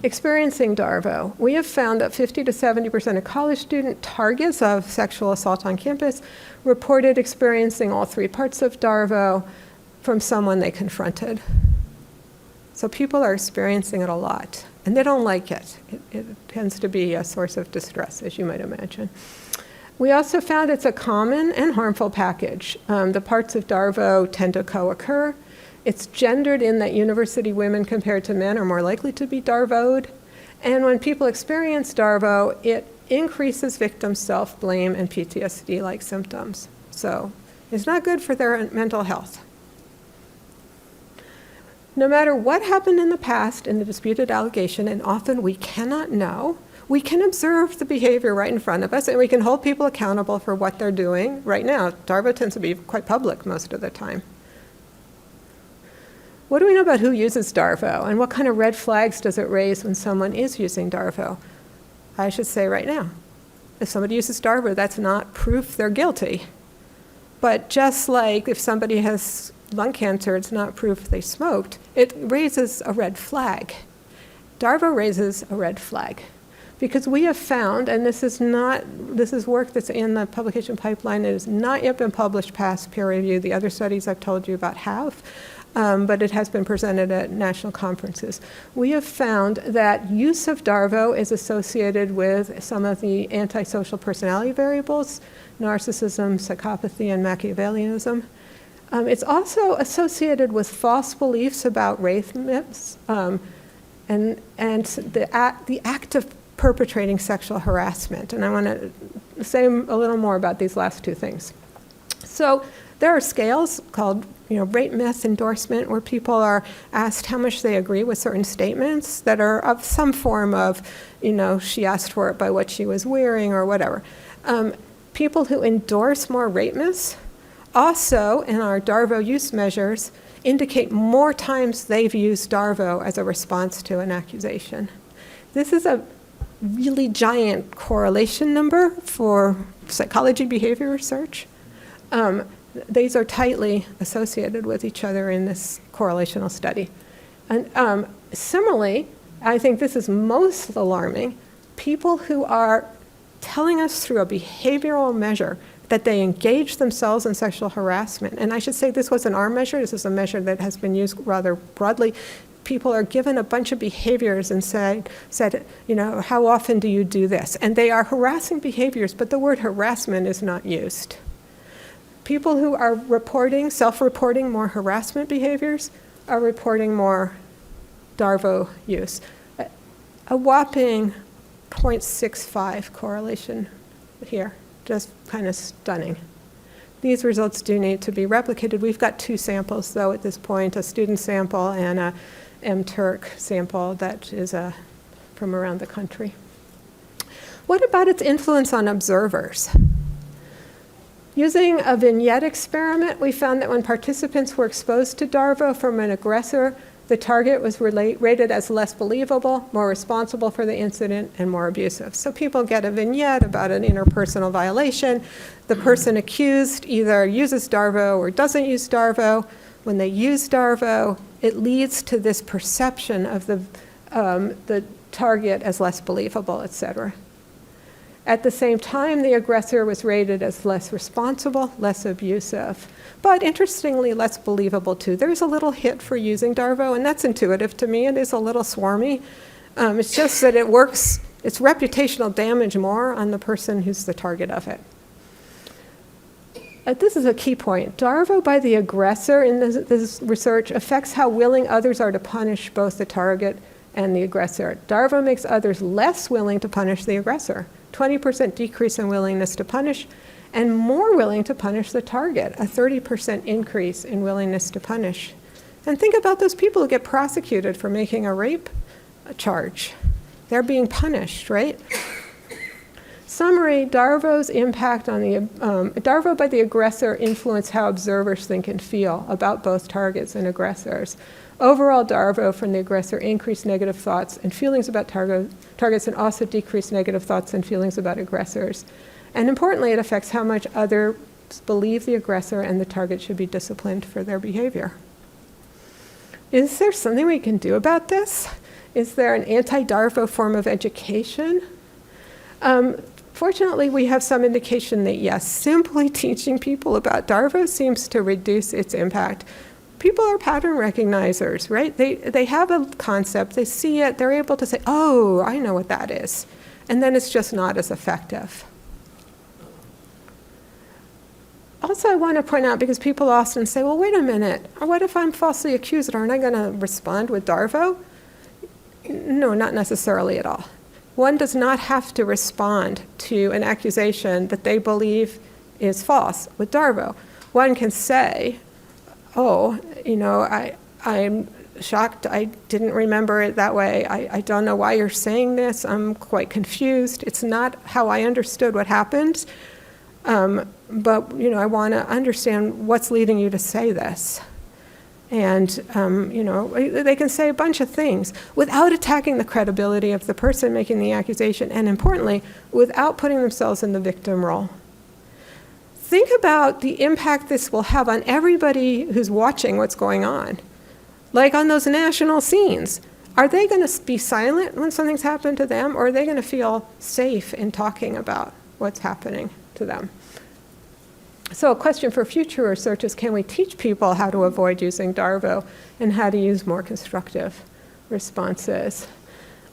Experiencing DARVO. We have found that 50 to 70% of college student targets of sexual assault on campus reported experiencing all three parts of DARVO from someone they confronted. So people are experiencing it a lot, and they don't like it. It tends to be a source of distress, as you might imagine. We also found it's a common and harmful package. The parts of DARVO tend to co-occur. It's gendered in that university women compared to men are more likely to be DARVO'd. And when people experience DARVO, it increases victim self-blame and PTSD-like symptoms. So it's not good for their mental health. No matter what happened in the past in the disputed allegation, and often we cannot know, we can observe the behavior right in front of us, and we can hold people accountable for what they're doing right now. DARVO tends to be quite public most of the time. What do we know about who uses DARVO, and what kind of red flags does it raise when someone is using DARVO? I should say right now, if somebody uses DARVO, that's not proof they're guilty. But just like if somebody has lung cancer, it's not proof they smoked, it raises a red flag. DARVO raises a red flag. Because we have found, and this is work that's in the publication pipeline, it has not yet been published past peer review. The other studies I've told you about have. But it has been presented at national conferences. We have found that use of DARVO is associated with some of the antisocial personality variables, narcissism, psychopathy, and Machiavellianism. It's also associated with false beliefs about rape myths and the act of perpetrating sexual harassment. And I want to say a little more about these last two things. So there are scales called rape myth endorsement, where people are asked how much they agree with certain statements that are of some form of, she asked for it by what she was wearing or whatever. People who endorse more rape myths also, in our Darvo use measures, indicate more times they've used Darvo as a response to an accusation. This is a really giant correlation number for psychology behavior research. These are tightly associated with each other in this correlational study. And similarly, I think this is most alarming, people who are telling us through a behavioral measure that they engage themselves in sexual harassment. And I should say this wasn't our measure, this is a measure that has been used rather broadly. People are given a bunch of behaviors and said, how often do you do this? And they are harassing behaviors, but the word harassment is not used. People who are reporting, self-reporting more harassment behaviors are reporting more Darvo use. A whopping 0.65 correlation here, just kind of stunning. These results do need to be replicated. We've got 2 samples, though, at this point, a student sample and a MTurk sample that is from around the country. What about its influence on observers? Using a vignette experiment, we found that when participants were exposed to Darvo from an aggressor, the target was rated as less believable, more responsible for the incident, and more abusive. So people get a vignette about an interpersonal violation. The person accused either uses Darvo or doesn't use Darvo. When they use Darvo, it leads to this perception of the target as less believable, et cetera. At the same time, the aggressor was rated as less responsible, less abusive, but interestingly, less believable too. There's a little hit for using Darvo, and that's intuitive to me. It is a little swarmy. It's just that it works, it's reputational damage more on the person who's the target of it. This is a key point. Darvo by the aggressor in this research affects how willing others are to punish both the target and the aggressor. Darvo makes others less willing to punish the aggressor. 20% decrease in willingness to punish, and more willing to punish the target, a 30% increase in willingness to punish. And think about those people who get prosecuted for making a rape charge. They're being punished, right? Summary, Darvo's impact on Darvo by the aggressor influenced how observers think and feel about both targets and aggressors. Overall, Darvo from the aggressor increased negative thoughts and feelings about targets and also decreased negative thoughts and feelings about aggressors. And importantly, it affects how much others believe the aggressor and the target should be disciplined for their behavior. Is there something we can do about this? Is there an anti-Darvo form of education? Fortunately, we have some indication that yes, simply teaching people about Darvo seems to reduce its impact. People are pattern recognizers, right? They have a concept, they see it, they're able to say, oh, I know what that is. And then it's just not as effective. Also, I want to point out, because people often say, well, wait a minute, what if I'm falsely accused? Aren't I going to respond with Darvo? No, not necessarily at all. One does not have to respond to an accusation that they believe is false with Darvo. One can say, oh, I'm shocked, I didn't remember it that way. I don't know why you're saying this. I'm quite confused. It's not how I understood what happened. But I want to understand what's leading you to say this. And, they can say a bunch of things without attacking the credibility of the person making the accusation, and importantly, without putting themselves in the victim role. Think about the impact this will have on everybody who's watching what's going on. Like on those national scenes. Are they going to be silent when something's happened to them, or are they going to feel safe in talking about what's happening to them? So a question for future research is, can we teach people how to avoid using Darvo and how to use more constructive responses?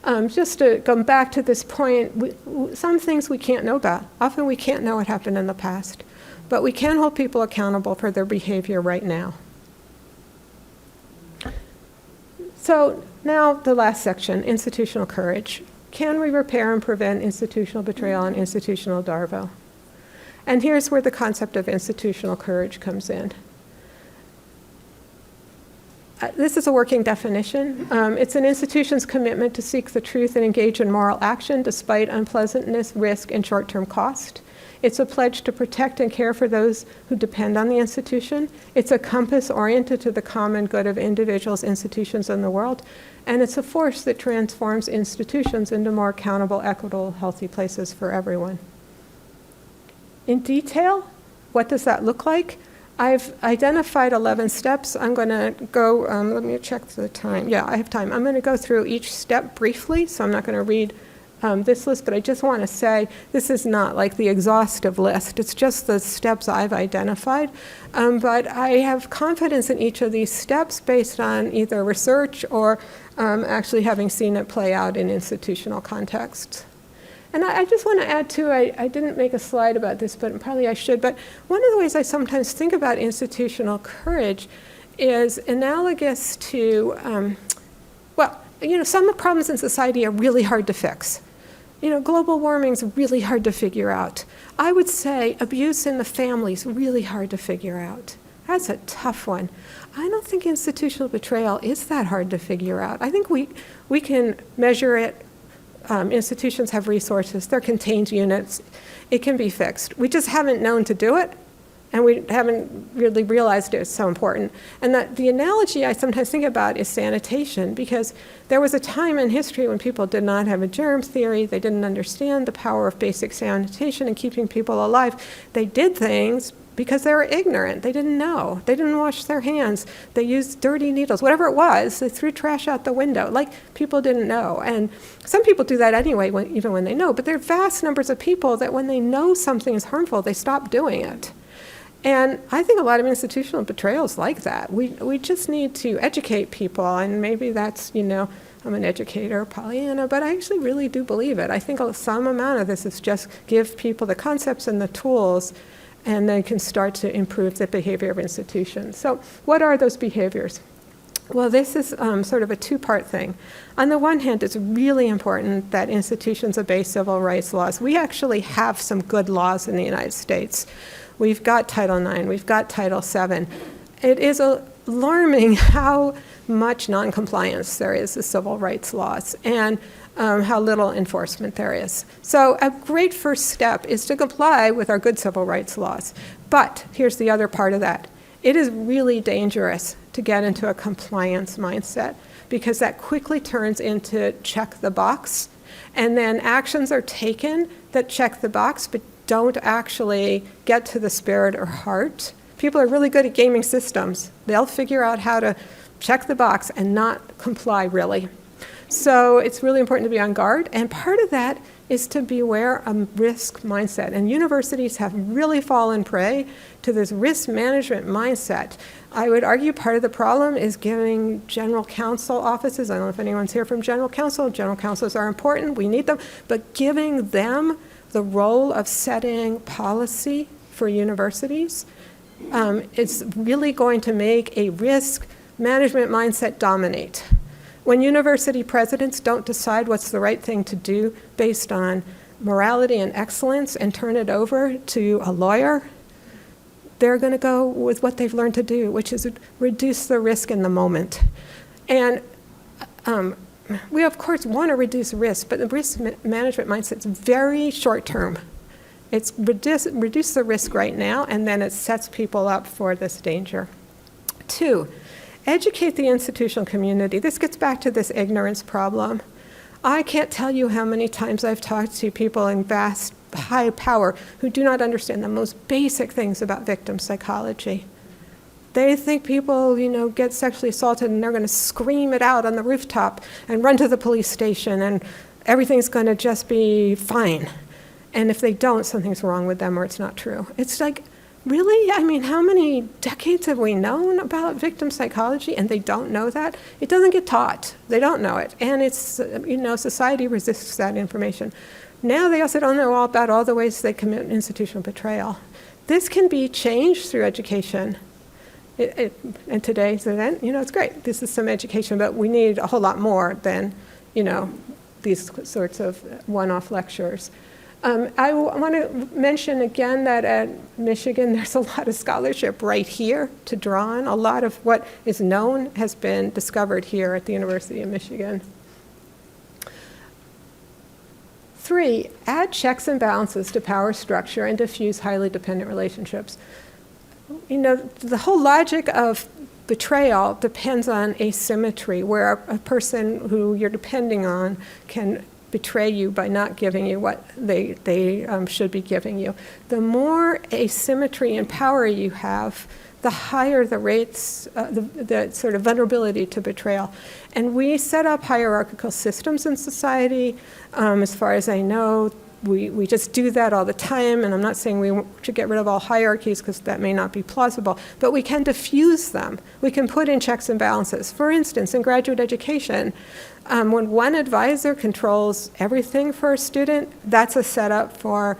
Just to come back to this point, some things we can't know about. Often we can't know what happened in the past, but we can hold people accountable for their behavior right now. So now the last section, institutional courage. Can we repair and prevent institutional betrayal and institutional Darvo? And here's where the concept of institutional courage comes in. This is a working definition. It's an institution's commitment to seek the truth and engage in moral action despite unpleasantness, risk, and short-term cost. It's a pledge to protect and care for those who depend on the institution. It's a compass oriented to the common good of individuals, institutions, and the world. And it's a force that transforms institutions into more accountable, equitable, healthy places for everyone. In detail, what does that look like? I've identified 11 steps. I'm going to go, let me check the time. Yeah, I have time. I'm going to go through each step briefly, so I'm not going to read this list, but I just want to say this is not like the exhaustive list. It's just the steps I've identified. But I have confidence in each of these steps based on either research or actually having seen it play out in institutional contexts. And I just want to add, too, I didn't make a slide about this, but probably I should, but one of the ways I sometimes think about institutional courage is analogous to, well, you know, some problems in society are really hard to fix. You know, global warming's really hard to figure out. I would say abuse in the family's really hard to figure out. That's a tough one. I don't think institutional betrayal is that hard to figure out. I think we can measure it. Institutions have resources. They're contained units. It can be fixed. We just haven't known to do it, and we haven't really realized it's so important. And the analogy I sometimes think about is sanitation, because there was a time in history when people did not have a germ theory. They didn't understand the power of basic sanitation and keeping people alive. They did things because they were ignorant. They didn't know. They didn't wash their hands. They used dirty needles, whatever it was. They threw trash out the window. Like, people didn't know. And some people do that anyway, even when they know. But there are vast numbers of people that when they know something is harmful, they stop doing it. And I think a lot of institutional betrayal is like that. We just need to educate people, and maybe that's, you know, I'm an educator, Pollyanna, but I actually really do believe it. I think some amount of this is just give people the concepts and the tools, and they can start to improve the behavior of institutions. So what are those behaviors? Well, this is sort of a two-part thing. On the one hand, it's really important that institutions obey civil rights laws. We actually have some good laws in the United States. We've got Title IX, we've got Title VII. It is alarming how much noncompliance there is with civil rights laws, and how little enforcement there is. So a great first step is to comply with our good civil rights laws. But here's the other part of that. It is really dangerous to get into a compliance mindset, because that quickly turns into check the box, and then actions are taken that check the box but don't actually get to the spirit or heart. People are really good at gaming systems. They'll figure out how to check the box and not comply, really. So it's really important to be on guard, and part of that is to beware a risk mindset. And universities have really fallen prey to this risk management mindset. I would argue part of the problem is giving general counsel offices, I don't know if anyone's here from general counsels are important, we need them, but giving them the role of setting policy for universities is really going to make a risk management mindset dominate. When university presidents don't decide what's the right thing to do based on morality and excellence and turn it over to a lawyer, they're going to go with what they've learned to do, which is reduce the risk in the moment. And we, of course, want to reduce risk, but the risk management mindset is very short term. It's reduce the risk right now, and then it sets people up for this danger. 2, educate the institutional community. This gets back to this ignorance problem. I can't tell you how many times I've talked to people in vast, high power who do not understand the most basic things about victim psychology. They think people, get sexually assaulted and they're going to scream it out on the rooftop and run to the police station and everything's going to just be fine. And if they don't, something's wrong with them or it's not true. It's like, really? I mean, how many decades have we known about victim psychology and they don't know that? It doesn't get taught. They don't know it. And it's, society resists that information. Now they also don't know all about all the ways they commit institutional betrayal. This can be changed through education. And today's event, it's great. This is some education, but we need a whole lot more than, these sorts of one-off lectures. I want to mention again that at Michigan, there's a lot of scholarship right here to draw on. A lot of what is known has been discovered here at the University of Michigan. 3, add checks and balances to power structure and diffuse highly dependent relationships. You know, the whole logic of betrayal depends on asymmetry, where a person who you're depending on can betray you by not giving you what they should be giving you. The more asymmetry in power you have, the higher the rates, the sort of vulnerability to betrayal. And we set up hierarchical systems in society. As far as I know, we just do that all the time, and I'm not saying we should get rid of all hierarchies because that may not be plausible, but we can diffuse them. We can put in checks and balances. For instance, in graduate education, when one advisor controls everything for a student, that's a setup for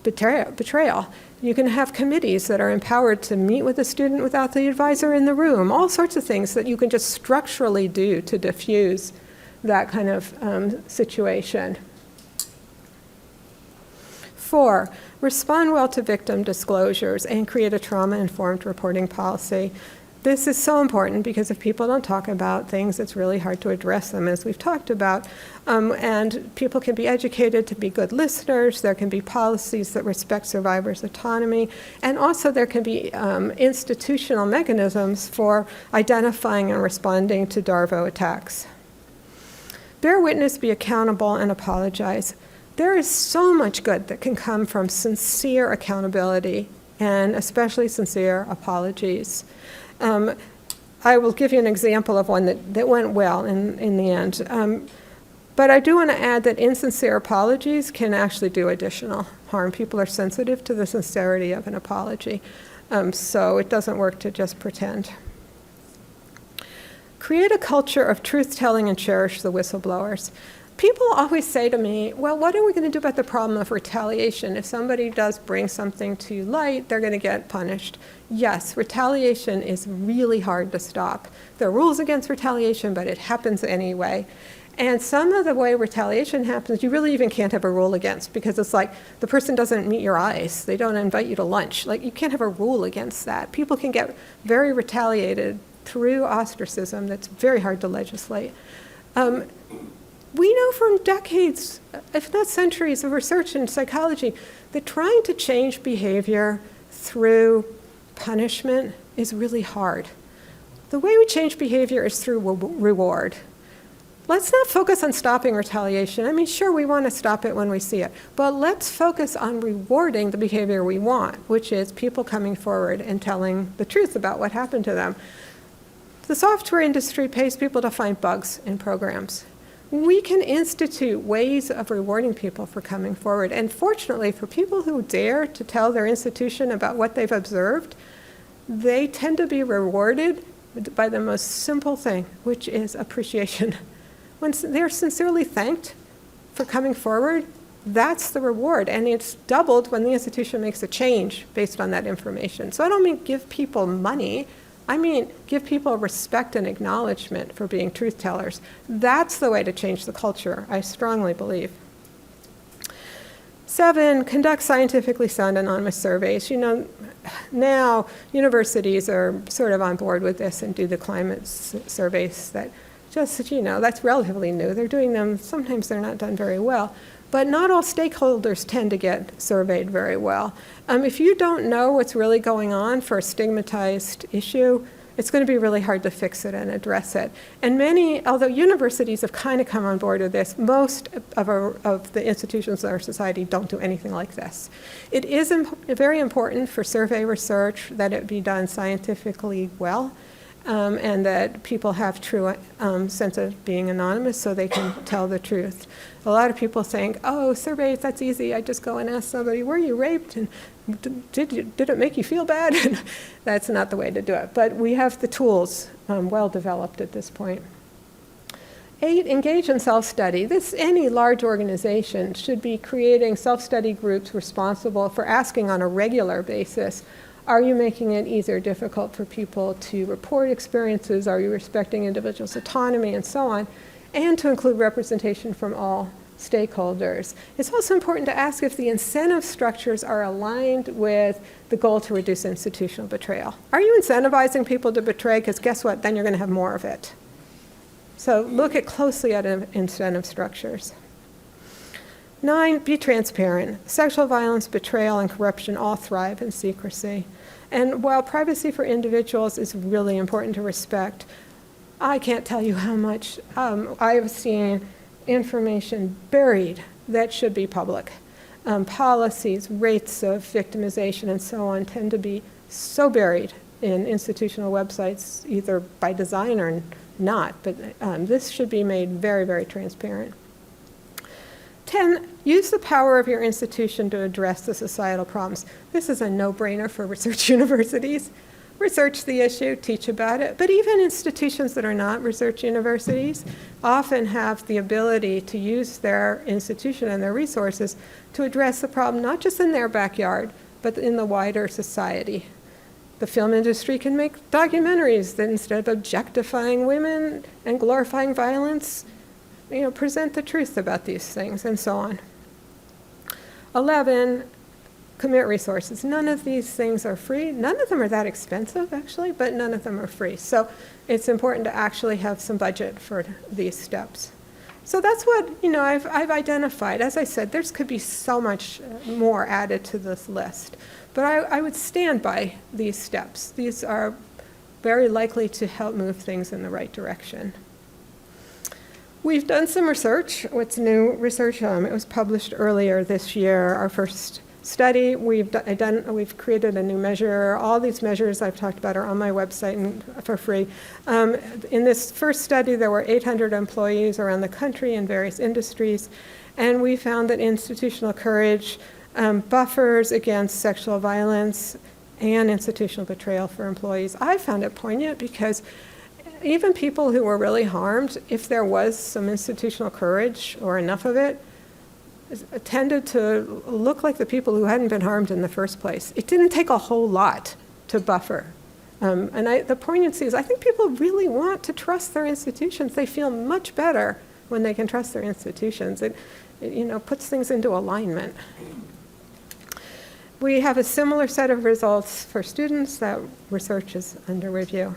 betrayal. You can have committees that are empowered to meet with a student without the advisor in the room, all sorts of things that you can just structurally do to diffuse that kind of situation. 4, respond well to victim disclosures and create a trauma-informed reporting policy. This is so important because if people don't talk about things, it's really hard to address them, as we've talked about. And people can be educated to be good listeners. There can be policies that respect survivors' autonomy. And also there can be institutional mechanisms for identifying and responding to DARVO attacks. Bear witness, be accountable, and apologize. There is so much good that can come from sincere accountability and especially sincere apologies. I will give you an example of one that went well in the end. But I do want to add that insincere apologies can actually do additional harm. People are sensitive to the sincerity of an apology. So it doesn't work to just pretend. Create a culture of truth-telling and cherish the whistleblowers. People always say to me, well, what are we going to do about the problem of retaliation? If somebody does bring something to light, they're going to get punished. Yes, retaliation is really hard to stop. There are rules against retaliation, but it happens anyway. And some of the way retaliation happens, you really even can't have a rule against, because it's like the person doesn't meet your eyes. They don't invite you to lunch. Like, you can't have a rule against that. People can get very retaliated through ostracism that's very hard to legislate. We know from decades, if not centuries, of research in psychology that trying to change behavior through punishment is really hard. The way we change behavior is through reward. Let's not focus on stopping retaliation. I mean, sure, we want to stop it when we see it, but let's focus on rewarding the behavior we want, which is people coming forward and telling the truth about what happened to them. The software industry pays people to find bugs in programs. We can institute ways of rewarding people for coming forward. And fortunately, for people who dare to tell their institution about what they've observed, they tend to be rewarded by the most simple thing, which is appreciation. When they're sincerely thanked for coming forward, that's the reward. And it's doubled when the institution makes a change based on that information. So I don't mean give people money. I mean, give people respect and acknowledgement for being truth tellers. That's the way to change the culture, I strongly believe. 7, conduct scientifically sound anonymous surveys. You know, now universities are sort of on board with this and do the climate surveys that just, you know, that's relatively new. They're doing them, sometimes they're not done very well. But not all stakeholders tend to get surveyed very well. If you don't know what's really going on for a stigmatized issue, it's going to be really hard to fix it and address it. And many, although universities have kind of come on board with this, most of the institutions in our society don't do anything like this. It is very important for survey research that it be done scientifically well. And that people have true sense of being anonymous so they can tell the truth. A lot of people think, oh, surveys, that's easy. I just go and ask somebody, were you raped? And did it make you feel bad? And that's not the way to do it. But we have the tools well developed at this point. 8, engage in self-study. Any large organization should be creating self-study groups responsible for asking on a regular basis, are you making it easy or difficult for people to report experiences? Are you respecting individuals' autonomy and so on? And to include representation from all stakeholders. It's also important to ask if the incentive structures are aligned with the goal to reduce institutional betrayal. Are you incentivizing people to betray? Because guess what? Then you're going to have more of it. So look closely at incentive structures. 9, be transparent. Sexual violence, betrayal, and corruption all thrive in secrecy. And while privacy for individuals is really important to respect, I can't tell you how much I have seen information buried that should be public. Policies, rates of victimization, and so on tend to be so buried in institutional websites, either by design or not, but this should be made very, very transparent. 10, use the power of your institution to address the societal problems. This is a no-brainer for research universities. Research the issue, teach about it, but even institutions that are not research universities often have the ability to use their institution and their resources to address the problem, not just in their backyard, but in the wider society. The film industry can make documentaries that instead of objectifying women and glorifying violence, present the truth about these things, and so on. 11, commit resources. None of these things are free. None of them are that expensive, actually, but none of them are free. So it's important to actually have some budget for these steps. So that's what, I've identified. As I said, there could be so much more added to this list. But I would stand by these steps. These are very likely to help move things in the right direction. We've done some research. What's new research? It was published earlier this year, our first study. We've created a new measure. All these measures I've talked about are on my website and for free. In this first study, there were 800 employees around the country in various industries, and we found that institutional courage buffers against sexual violence and institutional betrayal for employees. I found it poignant because even people who were really harmed, if there was some institutional courage or enough of it, tended to look like the people who hadn't been harmed in the first place. It didn't take a whole lot to buffer. The poignancy is I think people really want to trust their institutions. They feel much better when they can trust their institutions. It puts things into alignment. We have a similar set of results for students. That research is under review.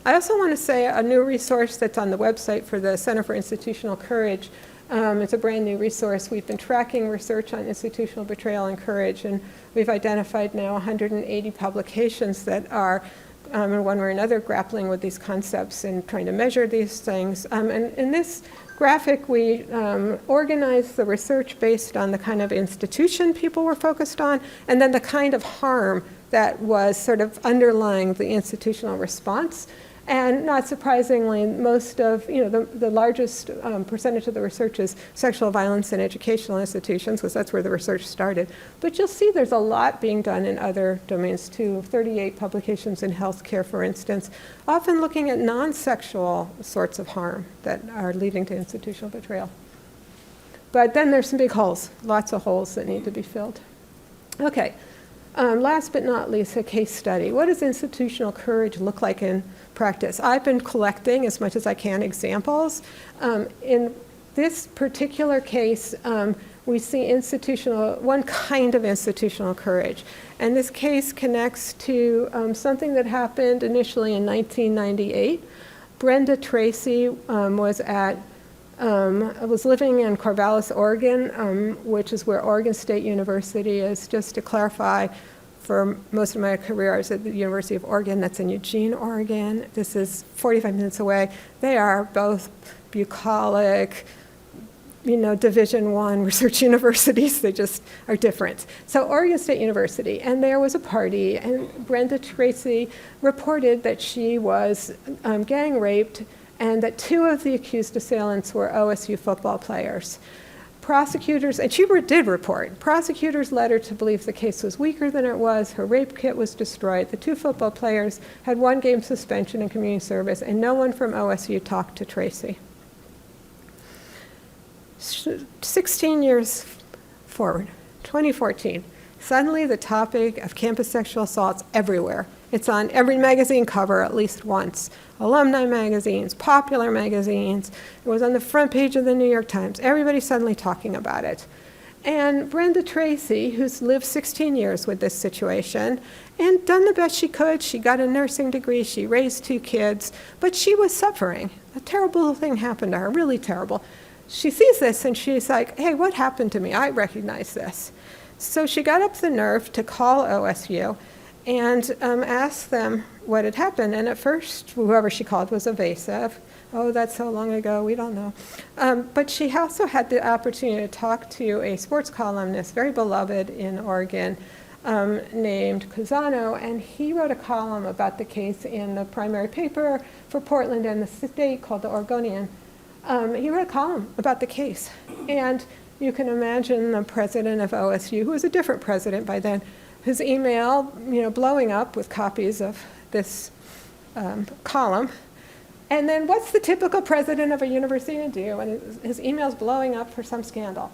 I also want to say a new resource that's on the website for the Center for Institutional Courage. It's a brand new resource. We've been tracking research on institutional betrayal and courage, and we've identified now 180 publications that are, in one way or another, grappling with these concepts and trying to measure these things. And in this graphic, we organized the research based on the kind of institution people were focused on, and then the kind of harm that was sort of underlying the institutional response. And not surprisingly, most of, the largest percentage of the research is sexual violence in educational institutions, because that's where the research started. But you'll see there's a lot being done in other domains too, 38 publications in healthcare, for instance, often looking at non-sexual sorts of harm that are leading to institutional betrayal. But then there's some big holes, lots of holes that need to be filled. Okay. Last but not least, a case study. What does institutional courage look like in practice? I've been collecting as much as I can examples. In this particular case, we see one kind of institutional courage. And this case connects to something that happened initially in 1998. Brenda Tracy was living in Corvallis, Oregon, which is where Oregon State University is. Just to clarify, for most of my career, I was at the University of Oregon. That's in Eugene, Oregon. This is 45 minutes away. They are both bucolic, Division I research universities. They just are different. So Oregon State University, and there was a party, and Brenda Tracy reported that she was gang raped, and that 2 of the accused assailants were OSU football players. Prosecutors, and she did report, prosecutors led her to believe the case was weaker than it was. Her rape kit was destroyed. The 2 football players had 1-game suspension in community service, and no one from OSU talked to Tracy. 16 years forward, 2014, suddenly the topic of campus sexual assault's everywhere. It's on every magazine cover at least once. Alumni magazines, popular magazines. It was on the front page of the New York Times. Everybody's suddenly talking about it. And Brenda Tracy, who's lived 16 years with this situation and done the best she could, she got a nursing degree, she raised 2 kids, but she was suffering. A terrible thing happened to her, really terrible. she sees this and she's like, hey, what happened to me? I recognize this. So she got up the nerve to call OSU and asked them what had happened. And at first, whoever she called was evasive. Oh, that's so long ago, we don't know. But she also had the opportunity to talk to a sports columnist, very beloved in Oregon, named Cusano, and he wrote a column about the case in the primary paper for Portland and the state called the Oregonian. He wrote a column about the case. And you can imagine the president of OSU, who was a different president by then, his email, blowing up with copies of this column. And then what's the typical president of a university to do? And his email's blowing up for some scandal.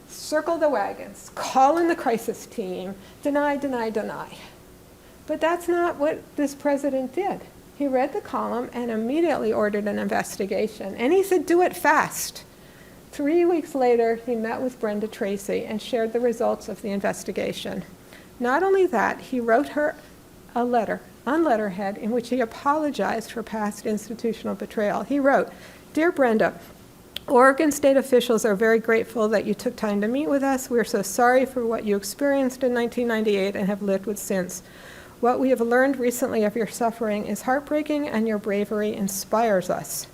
Circle the wagons, call in the crisis team, deny, deny, deny. But that's not what this president did. He read the column and immediately ordered an investigation. And he said, do it fast. 3 weeks later, he met with Brenda Tracy and shared the results of the investigation. Not only that, he wrote her a letter on letterhead in which he apologized for past institutional betrayal. He wrote, Dear Brenda, Oregon state officials are very grateful that you took time to meet with us. We are so sorry for what you experienced in 1998 and have lived with since. What we have learned recently of your suffering is heartbreaking, and your bravery inspires us.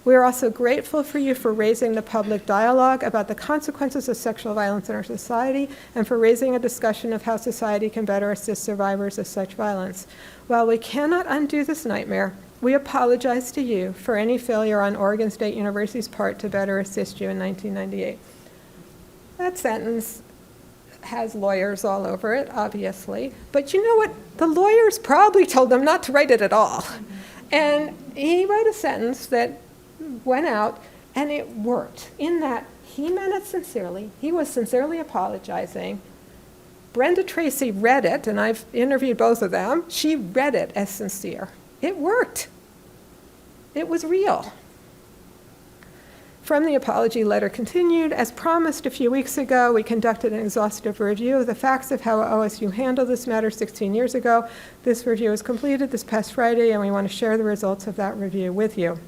We are also grateful for you for raising the public dialogue about the consequences of sexual violence in our society and for raising a discussion of how society can better assist survivors of such violence. While we cannot undo this nightmare, we apologize to you for any failure on Oregon State University's part to better assist you in 1998. That sentence has lawyers all over it, obviously. But you know what? The lawyers probably told them not to write it at all. And he wrote a sentence that went out, and it worked, in that he meant it sincerely. He was sincerely apologizing. Brenda Tracy read it, and I've interviewed both of them. She read it as sincere. It worked. It was real. From the apology letter continued, as promised a few weeks ago, we conducted an exhaustive review of the facts of how OSU handled this matter 16 years ago. This review was completed this past Friday, and we want to share the results of that review with you.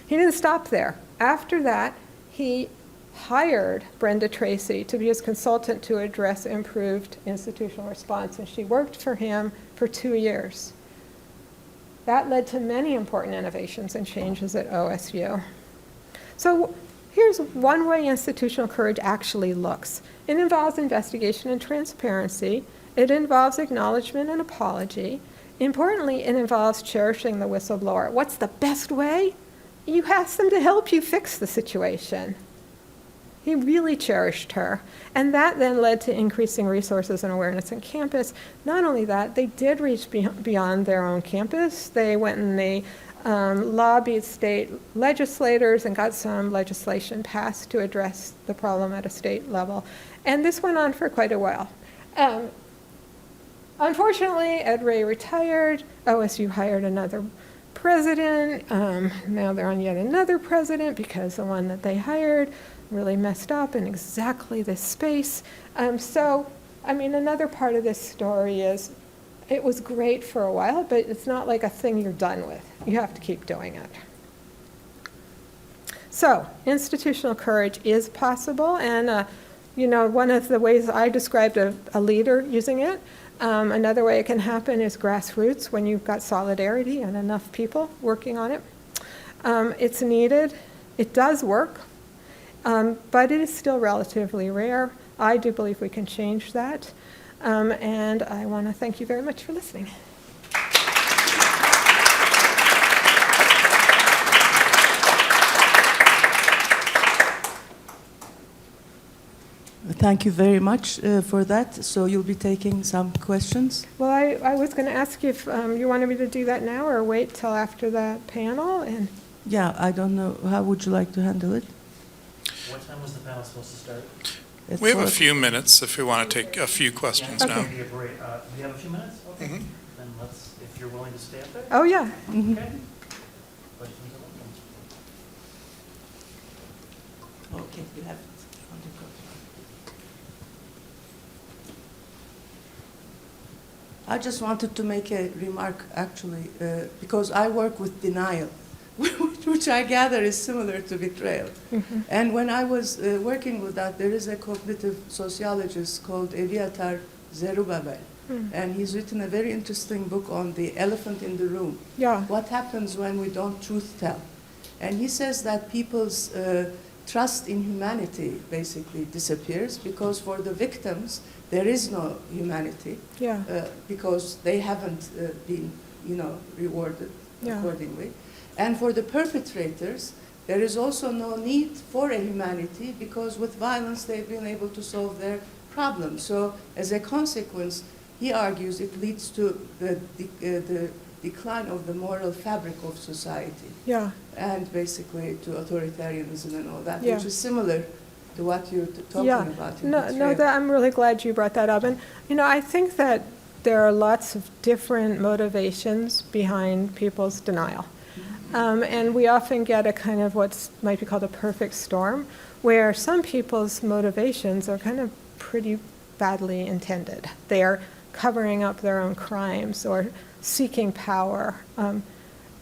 He didn't stop there. After that, he hired Brenda Tracy to be his consultant to address improved institutional response, and she worked for him for 2 years. That led to many important innovations and changes at OSU. So here's one way institutional courage actually looks. It involves investigation and transparency. It involves acknowledgement and apology. Importantly, it involves cherishing the whistleblower. What's the best way? You ask them to help you fix the situation. He really cherished her. And that then led to increasing resources and awareness on campus. Not only that, they did reach beyond their own campus. They went and they lobbied state legislators and got some legislation passed to address the problem at a state level. And this went on for quite a while. Unfortunately, Ed Ray retired. OSU hired another president. Now they're on yet another president because the one that they hired really messed up in exactly this space. Another part of this story is it was great for a while, but it's not like a thing you're done with. You have to keep doing it. So institutional courage is possible, and one of the ways I described a leader using it, another way it can happen is grassroots, when you've got solidarity and enough people working on it. It's needed. It does work, but it is still relatively rare. I do believe we can change that, and I want to thank you very much for listening. Thank you very much for that. So you'll be taking some questions? Well, I was going to ask you if you wanted me to do that now or wait till after the panel. And yeah, I don't know. How would you like to handle it? What time was the panel supposed to start? We have a few minutes if we want to take a few questions Okay. now. We have a few minutes? Okay. Then let's, if you're willing to stay up there. Oh, yeah. Mhm. Okay. Questions are welcome. Okay, you have it. I just wanted to make a remark, actually, because I work with denial, which which I gather is similar to betrayal. And when I was working with that, there is a cognitive sociologist called Eviatar Zerubbabel, and he's written a very interesting book on the elephant in the room. Yeah. What happens when we don't truth tell? And he says that people's trust in humanity basically disappears because for the victims, there is no humanity Yeah. because they haven't been, rewarded Yeah. accordingly. And for the perpetrators, there is also no need for a humanity because with violence they've been able to solve their problems. So as a consequence, he argues it leads to the decline of the moral fabric of society Yeah. and basically to authoritarianism and all that, Yeah. which is similar to what you're talking Yeah. about. In No, betrayal. I'm really glad you brought that up. And, I think that there are lots of different motivations behind people's denial. And we often get a kind of what might be called a perfect storm, where some people's motivations are kind of pretty badly intended. They are covering up their own crimes or seeking power.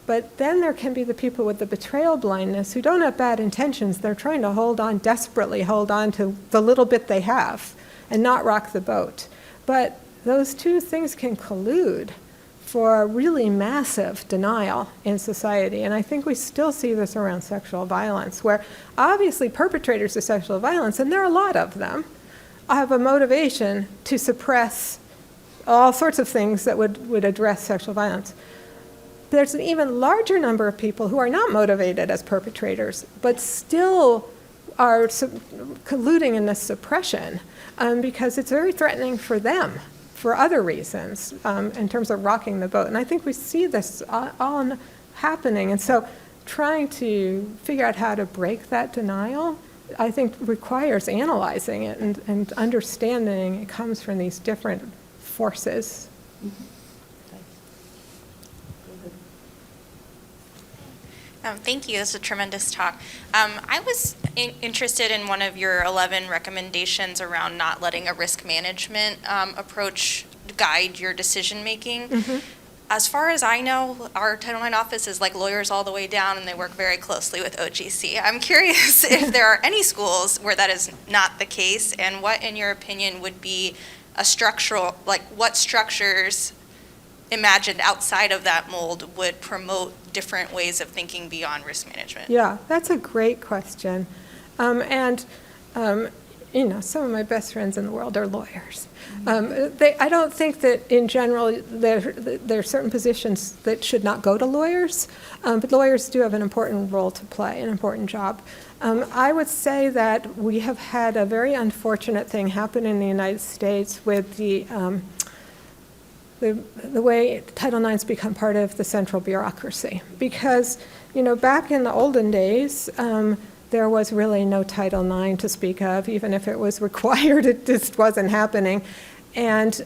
But then there can be the people with the betrayal blindness who don't have bad intentions. They're trying to desperately hold on to the little bit they have and not rock the boat. But those two things can collude for really massive denial in society. And I think we still see this around sexual violence, where obviously perpetrators of sexual violence, and there are a lot of them, have a motivation to suppress all sorts of things that would address sexual violence. There's an even larger number of people who are not motivated as perpetrators, but still are colluding in this suppression because it's very threatening for them for other reasons in terms of rocking the boat. And I think we see this all happening. And so trying to figure out how to break that denial, I think, requires analyzing it and understanding it comes from these different forces. Thank you. This is a tremendous talk. I was interested in one of your 11 recommendations around not letting a risk management approach guide your decision making. As far as I know, our Title IX office is like lawyers all the way down, and they work very closely with OGC. I'm curious if there are any schools where that is not the case, and what, in your opinion, would be a structural, like what structures imagined outside of that mold would promote different ways of thinking beyond risk management? Yeah, that's a great question. Some of my best friends in the world are lawyers. I don't think that in general there are certain positions that should not go to lawyers, but lawyers do have an important role to play, an important job. I would say that we have had a very unfortunate thing happen in the United States with the way Title IX's become part of the central bureaucracy. Because, back in the olden days, there was really no Title IX to speak of. Even if it was required, it just wasn't happening. And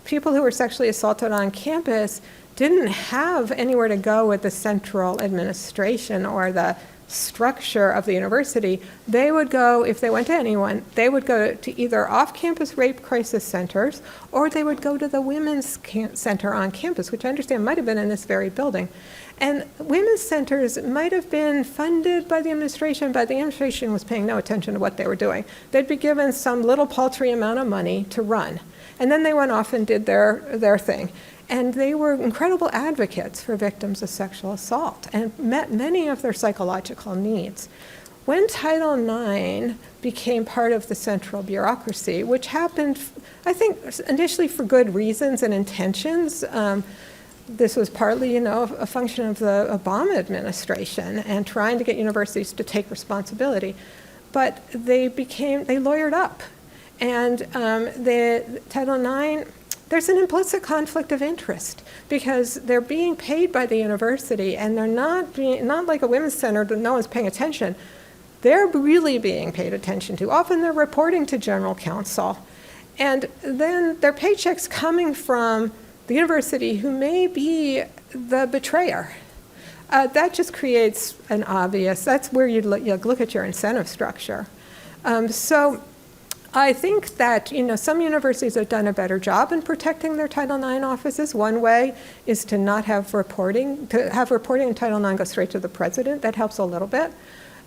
people who were sexually assaulted on campus didn't have anywhere to go with the central administration or the structure of the university. They would go, if they went to anyone, they would go to either off-campus rape crisis centers, or they would go to the women's center on campus, which I understand might have been in this very building. And women's centers might have been funded by the administration, but the administration was paying no attention to what they were doing. They'd be given some little paltry amount of money to run, and then they went off and did their thing. And they were incredible advocates for victims of sexual assault and met many of their psychological needs. When Title IX became part of the central bureaucracy, which happened, I think, initially for good reasons and intentions, this was partly, a function of the Obama administration and trying to get universities to take responsibility. But they lawyered up. And the Title IX, there's an implicit conflict of interest because they're being paid by the university and they're not like a women's center that no one's paying attention. They're really being paid attention to. Often they're reporting to general counsel. And then their paychecks coming from the university who may be the betrayer. That just creates an obvious, that's where you look at your incentive structure. So I think that, some universities have done a better job in protecting their Title IX offices. One way is to not have reporting, in Title IX go straight to the president. That helps a little bit.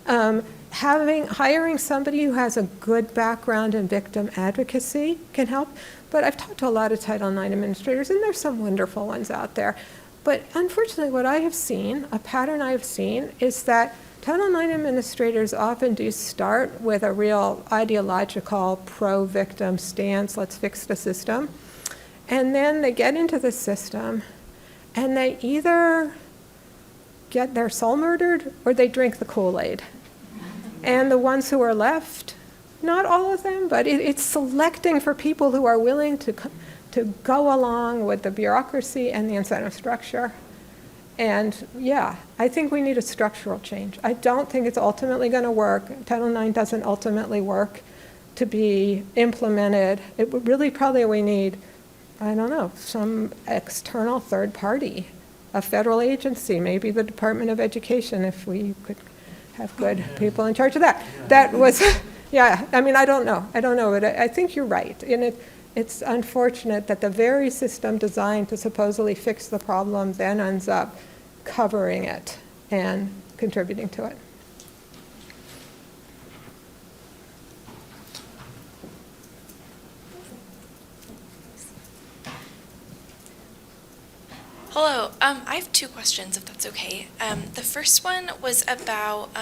Hiring somebody who has a good background in victim advocacy can help. But I've talked to a lot of Title IX administrators, and there's some wonderful ones out there. But unfortunately, what I have seen, a pattern I've seen, is that Title IX administrators often do start with a real ideological pro-victim stance, let's fix the system. And then they get into the system, and they either get their soul murdered or they drink the Kool-Aid. And the ones who are left, not all of them, but it's selecting for people who are willing to go along with the bureaucracy and the incentive structure. And yeah, I think we need a structural change. I don't think it's ultimately going to work. Title IX doesn't ultimately work to be implemented. It would really probably we need, I don't know, some external third party, a federal agency, maybe the Department of Education, if we could have good people in charge of that. That was, yeah, I mean, I don't know, but I think you're right. And it's unfortunate that the very system designed to supposedly fix the problem then ends up covering it and contributing to it. Hello. I have two questions, if that's okay. The first one was about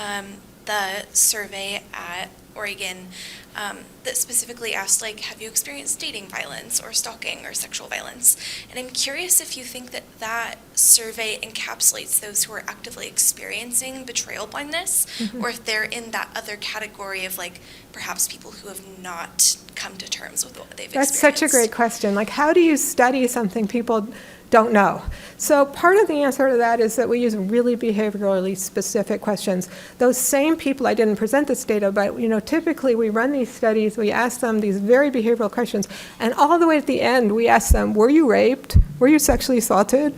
the survey at Oregon that specifically asked, have you experienced dating violence or stalking or sexual violence? And I'm curious if you think that that survey encapsulates those who are actively experiencing betrayal blindness, or if they're in that other category of, perhaps people who have not come to terms with what they've experienced. That's such a great question. How do you study something people don't know? So part of the answer to that is that we use really behaviorally specific questions. Those same people, I didn't present this data, but typically we run these studies, we ask them these very behavioral questions, and all the way at the end we ask them, were you raped? Were you sexually assaulted?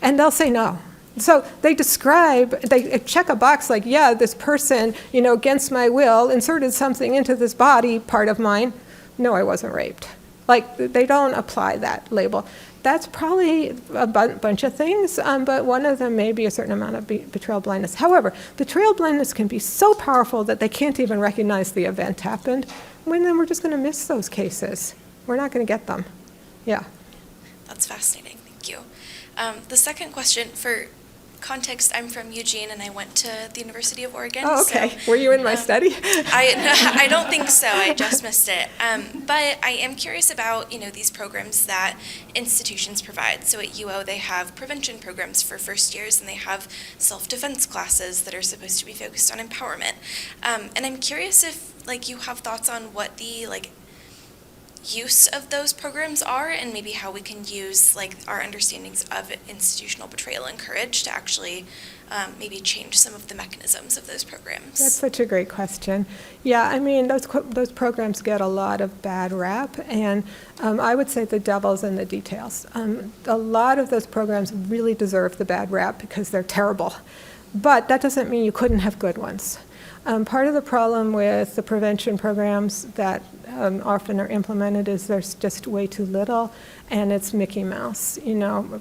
And they'll say no. So they check a box yeah, this person, against my will, inserted something into this body part of mine. No, I wasn't raped. They don't apply that label. That's probably a bunch of things, but one of them may be a certain amount of betrayal blindness. However, betrayal blindness can be so powerful that they can't even recognize the event happened. Then we're just going to miss those cases. We're not going to get them. Yeah. That's fascinating. Thank you. The second question, for context, I'm from Eugene, and I went to the University of Oregon. Oh, okay. So, were you in my study? I don't think so. I just missed it. But I am curious about, these programs that institutions provide. So at UO, they have prevention programs for first years, and they have self-defense classes that are supposed to be focused on empowerment. And I'm curious if, you have thoughts on what the, use of those programs are, and maybe how we can use our understandings of institutional betrayal and courage to actually maybe change some of the mechanisms of those programs. That's such a great question. Yeah, I mean, those programs get a lot of bad rap, and I would say the devil's in the details. A lot of those programs really deserve the bad rap because they're terrible, but that doesn't mean you couldn't have good ones. Part of the problem with the prevention programs that often are implemented is there's just way too little, and it's Mickey Mouse.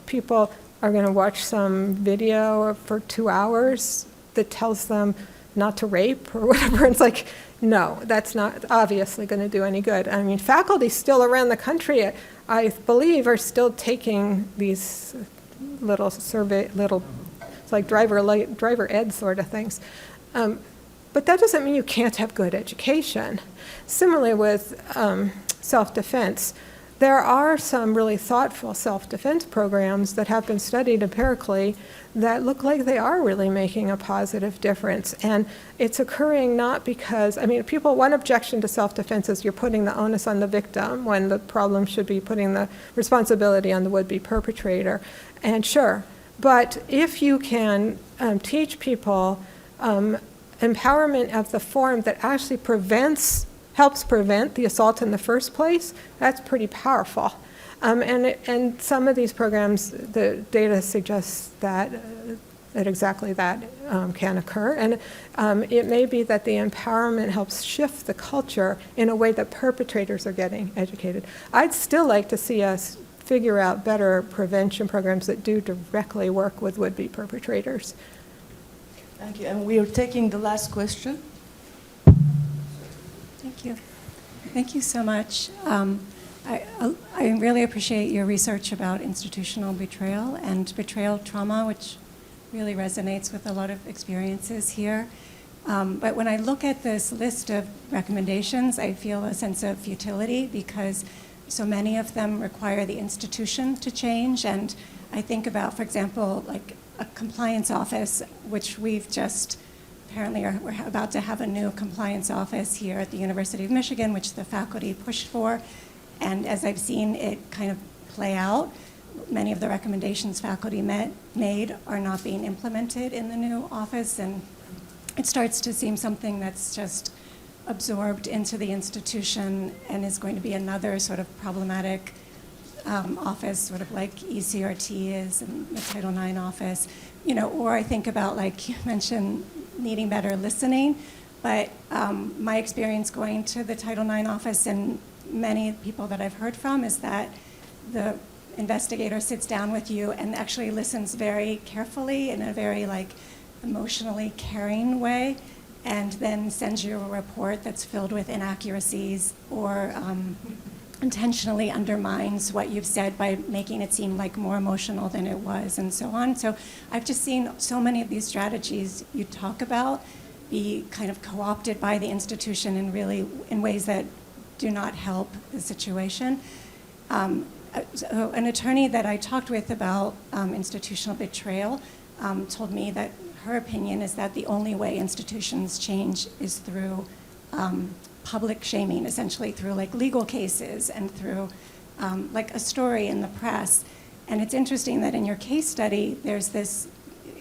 People are going to watch some video for 2 hours that tells them not to rape or whatever. It's no, that's not obviously going to do any good. I mean, faculty still around the country, I believe, are still taking these it's like driver ed sort of things. But that doesn't mean you can't have good education. Similarly with self-defense, there are some really thoughtful self-defense programs that have been studied empirically that look like they are really making a positive difference. And it's occurring not because, one objection to self-defense is you're putting the onus on the victim when the problem should be putting the responsibility on the would-be perpetrator. And sure, but if you can teach people empowerment of the form that actually helps prevent the assault in the first place, that's pretty powerful. And some of these programs, the data suggests that that exactly that can occur. And it may be that the empowerment helps shift the culture in a way that perpetrators are getting educated. I'd still like to see us figure out better prevention programs that do directly work with would-be perpetrators. Thank you. And we are taking the last question. Thank you. Thank you so much. I really appreciate your research about institutional betrayal and betrayal trauma, which really resonates with a lot of experiences here. But when I look at this list of recommendations, I feel a sense of futility because so many of them require the institution to change. And I think about, for example, like a compliance office, which we've just apparently we're about to have a new compliance office here at the University of Michigan, which the faculty pushed for. And as I've seen it kind of play out, many of the recommendations faculty made are not being implemented in the new office. And it starts to seem something that's just absorbed into the institution and is going to be another sort of problematic office, sort of like ECRT is and the Title IX office. You know, or I think about, like you mentioned, needing better listening. But my experience going to the Title IX office and many people that I've heard from is that the investigator sits down with you and actually listens very carefully in a very like emotionally caring way, and then sends you a report that's filled with inaccuracies or intentionally undermines what you've said by making it seem like more emotional than it was, and so on. So I've just seen so many of these strategies you talk about be kind of co-opted by the institution in really in ways that do not help the situation. So an attorney that I talked with about institutional betrayal told me that her opinion is that the only way institutions change is through public shaming, essentially through like legal cases and through like a story in the press. And it's interesting that in your case study, there's this,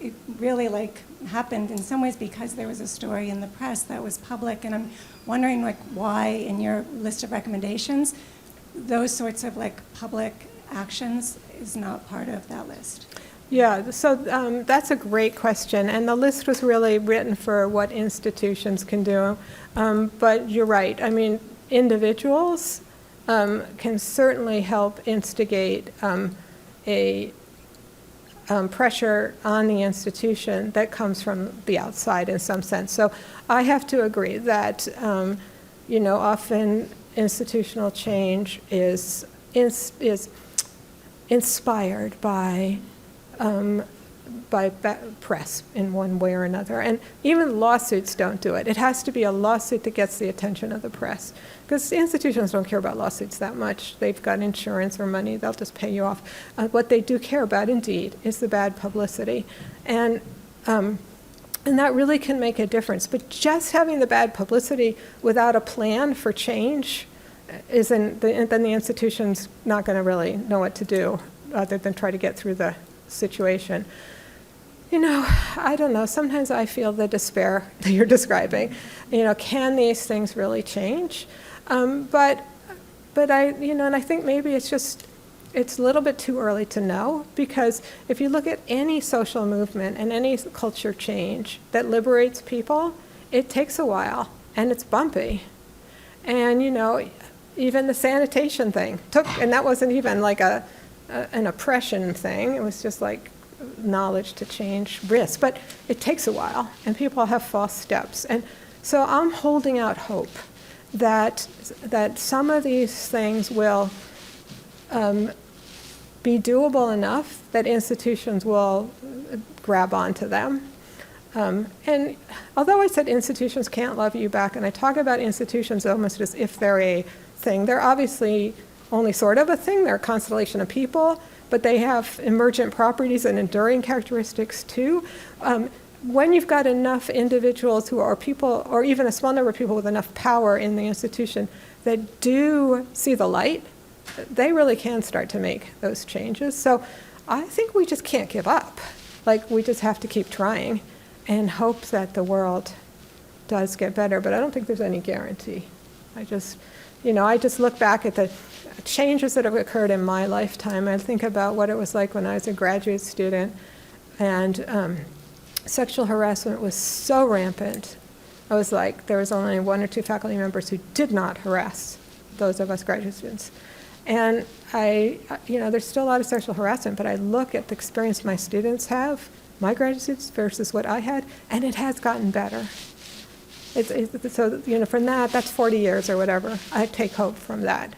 it really like happened in some ways because there was a story in the press that was public. And I'm wondering like why in your list of recommendations, those sorts of like public actions is not part of that list. Yeah, so that's a great question, and the list was really written for what institutions can do. But you're right. I mean, individuals can certainly help instigate a pressure on the institution that comes from the outside in some sense. So I have to agree that, you know, often institutional change is inspired by press in one way or another. And even lawsuits don't do it. It has to be a lawsuit that gets the attention of the press. Because institutions don't care about lawsuits that much. They've got insurance or money. They'll just pay you off. What they do care about, indeed, is the bad publicity. And that really can make a difference. But just having the bad publicity without a plan for change then the institution's not going to really know what to do other than try to get through the situation. You know, I don't know. Sometimes I feel the despair that you're describing. You know, can these things really change? But I, you know, and I think maybe it's a little bit too early to know, because if you look at any social movement and any culture change that liberates people, it takes a while and it's bumpy. And, you know, even the sanitation thing and that wasn't even like an oppression thing. It was just like knowledge to change risk. But it takes a while, and people have false steps. And so I'm holding out hope that some of these things will be doable enough that institutions will grab onto them. And although I said institutions can't love you back, and I talk about institutions almost as if they're a thing, they're obviously only sort of a thing. They're a constellation of people, but they have emergent properties and enduring characteristics too. When you've got enough individuals who are people, or even a small number of people with enough power in the institution that do see the light, they really can start to make those changes. So I think we just can't give up. Like, we just have to keep trying and hope that the world does get better. But I don't think there's any guarantee. I just look back at the changes that have occurred in my lifetime. I think about what it was like when I was a graduate student, and sexual harassment was so rampant. I was like, there was only 1 or 2 faculty members who did not harass those of us graduate students. And there's still a lot of sexual harassment, but I look at the experience my students have, my graduate students versus what I had, and it has gotten better. So, from that, that's 40 years or whatever. I take hope from that.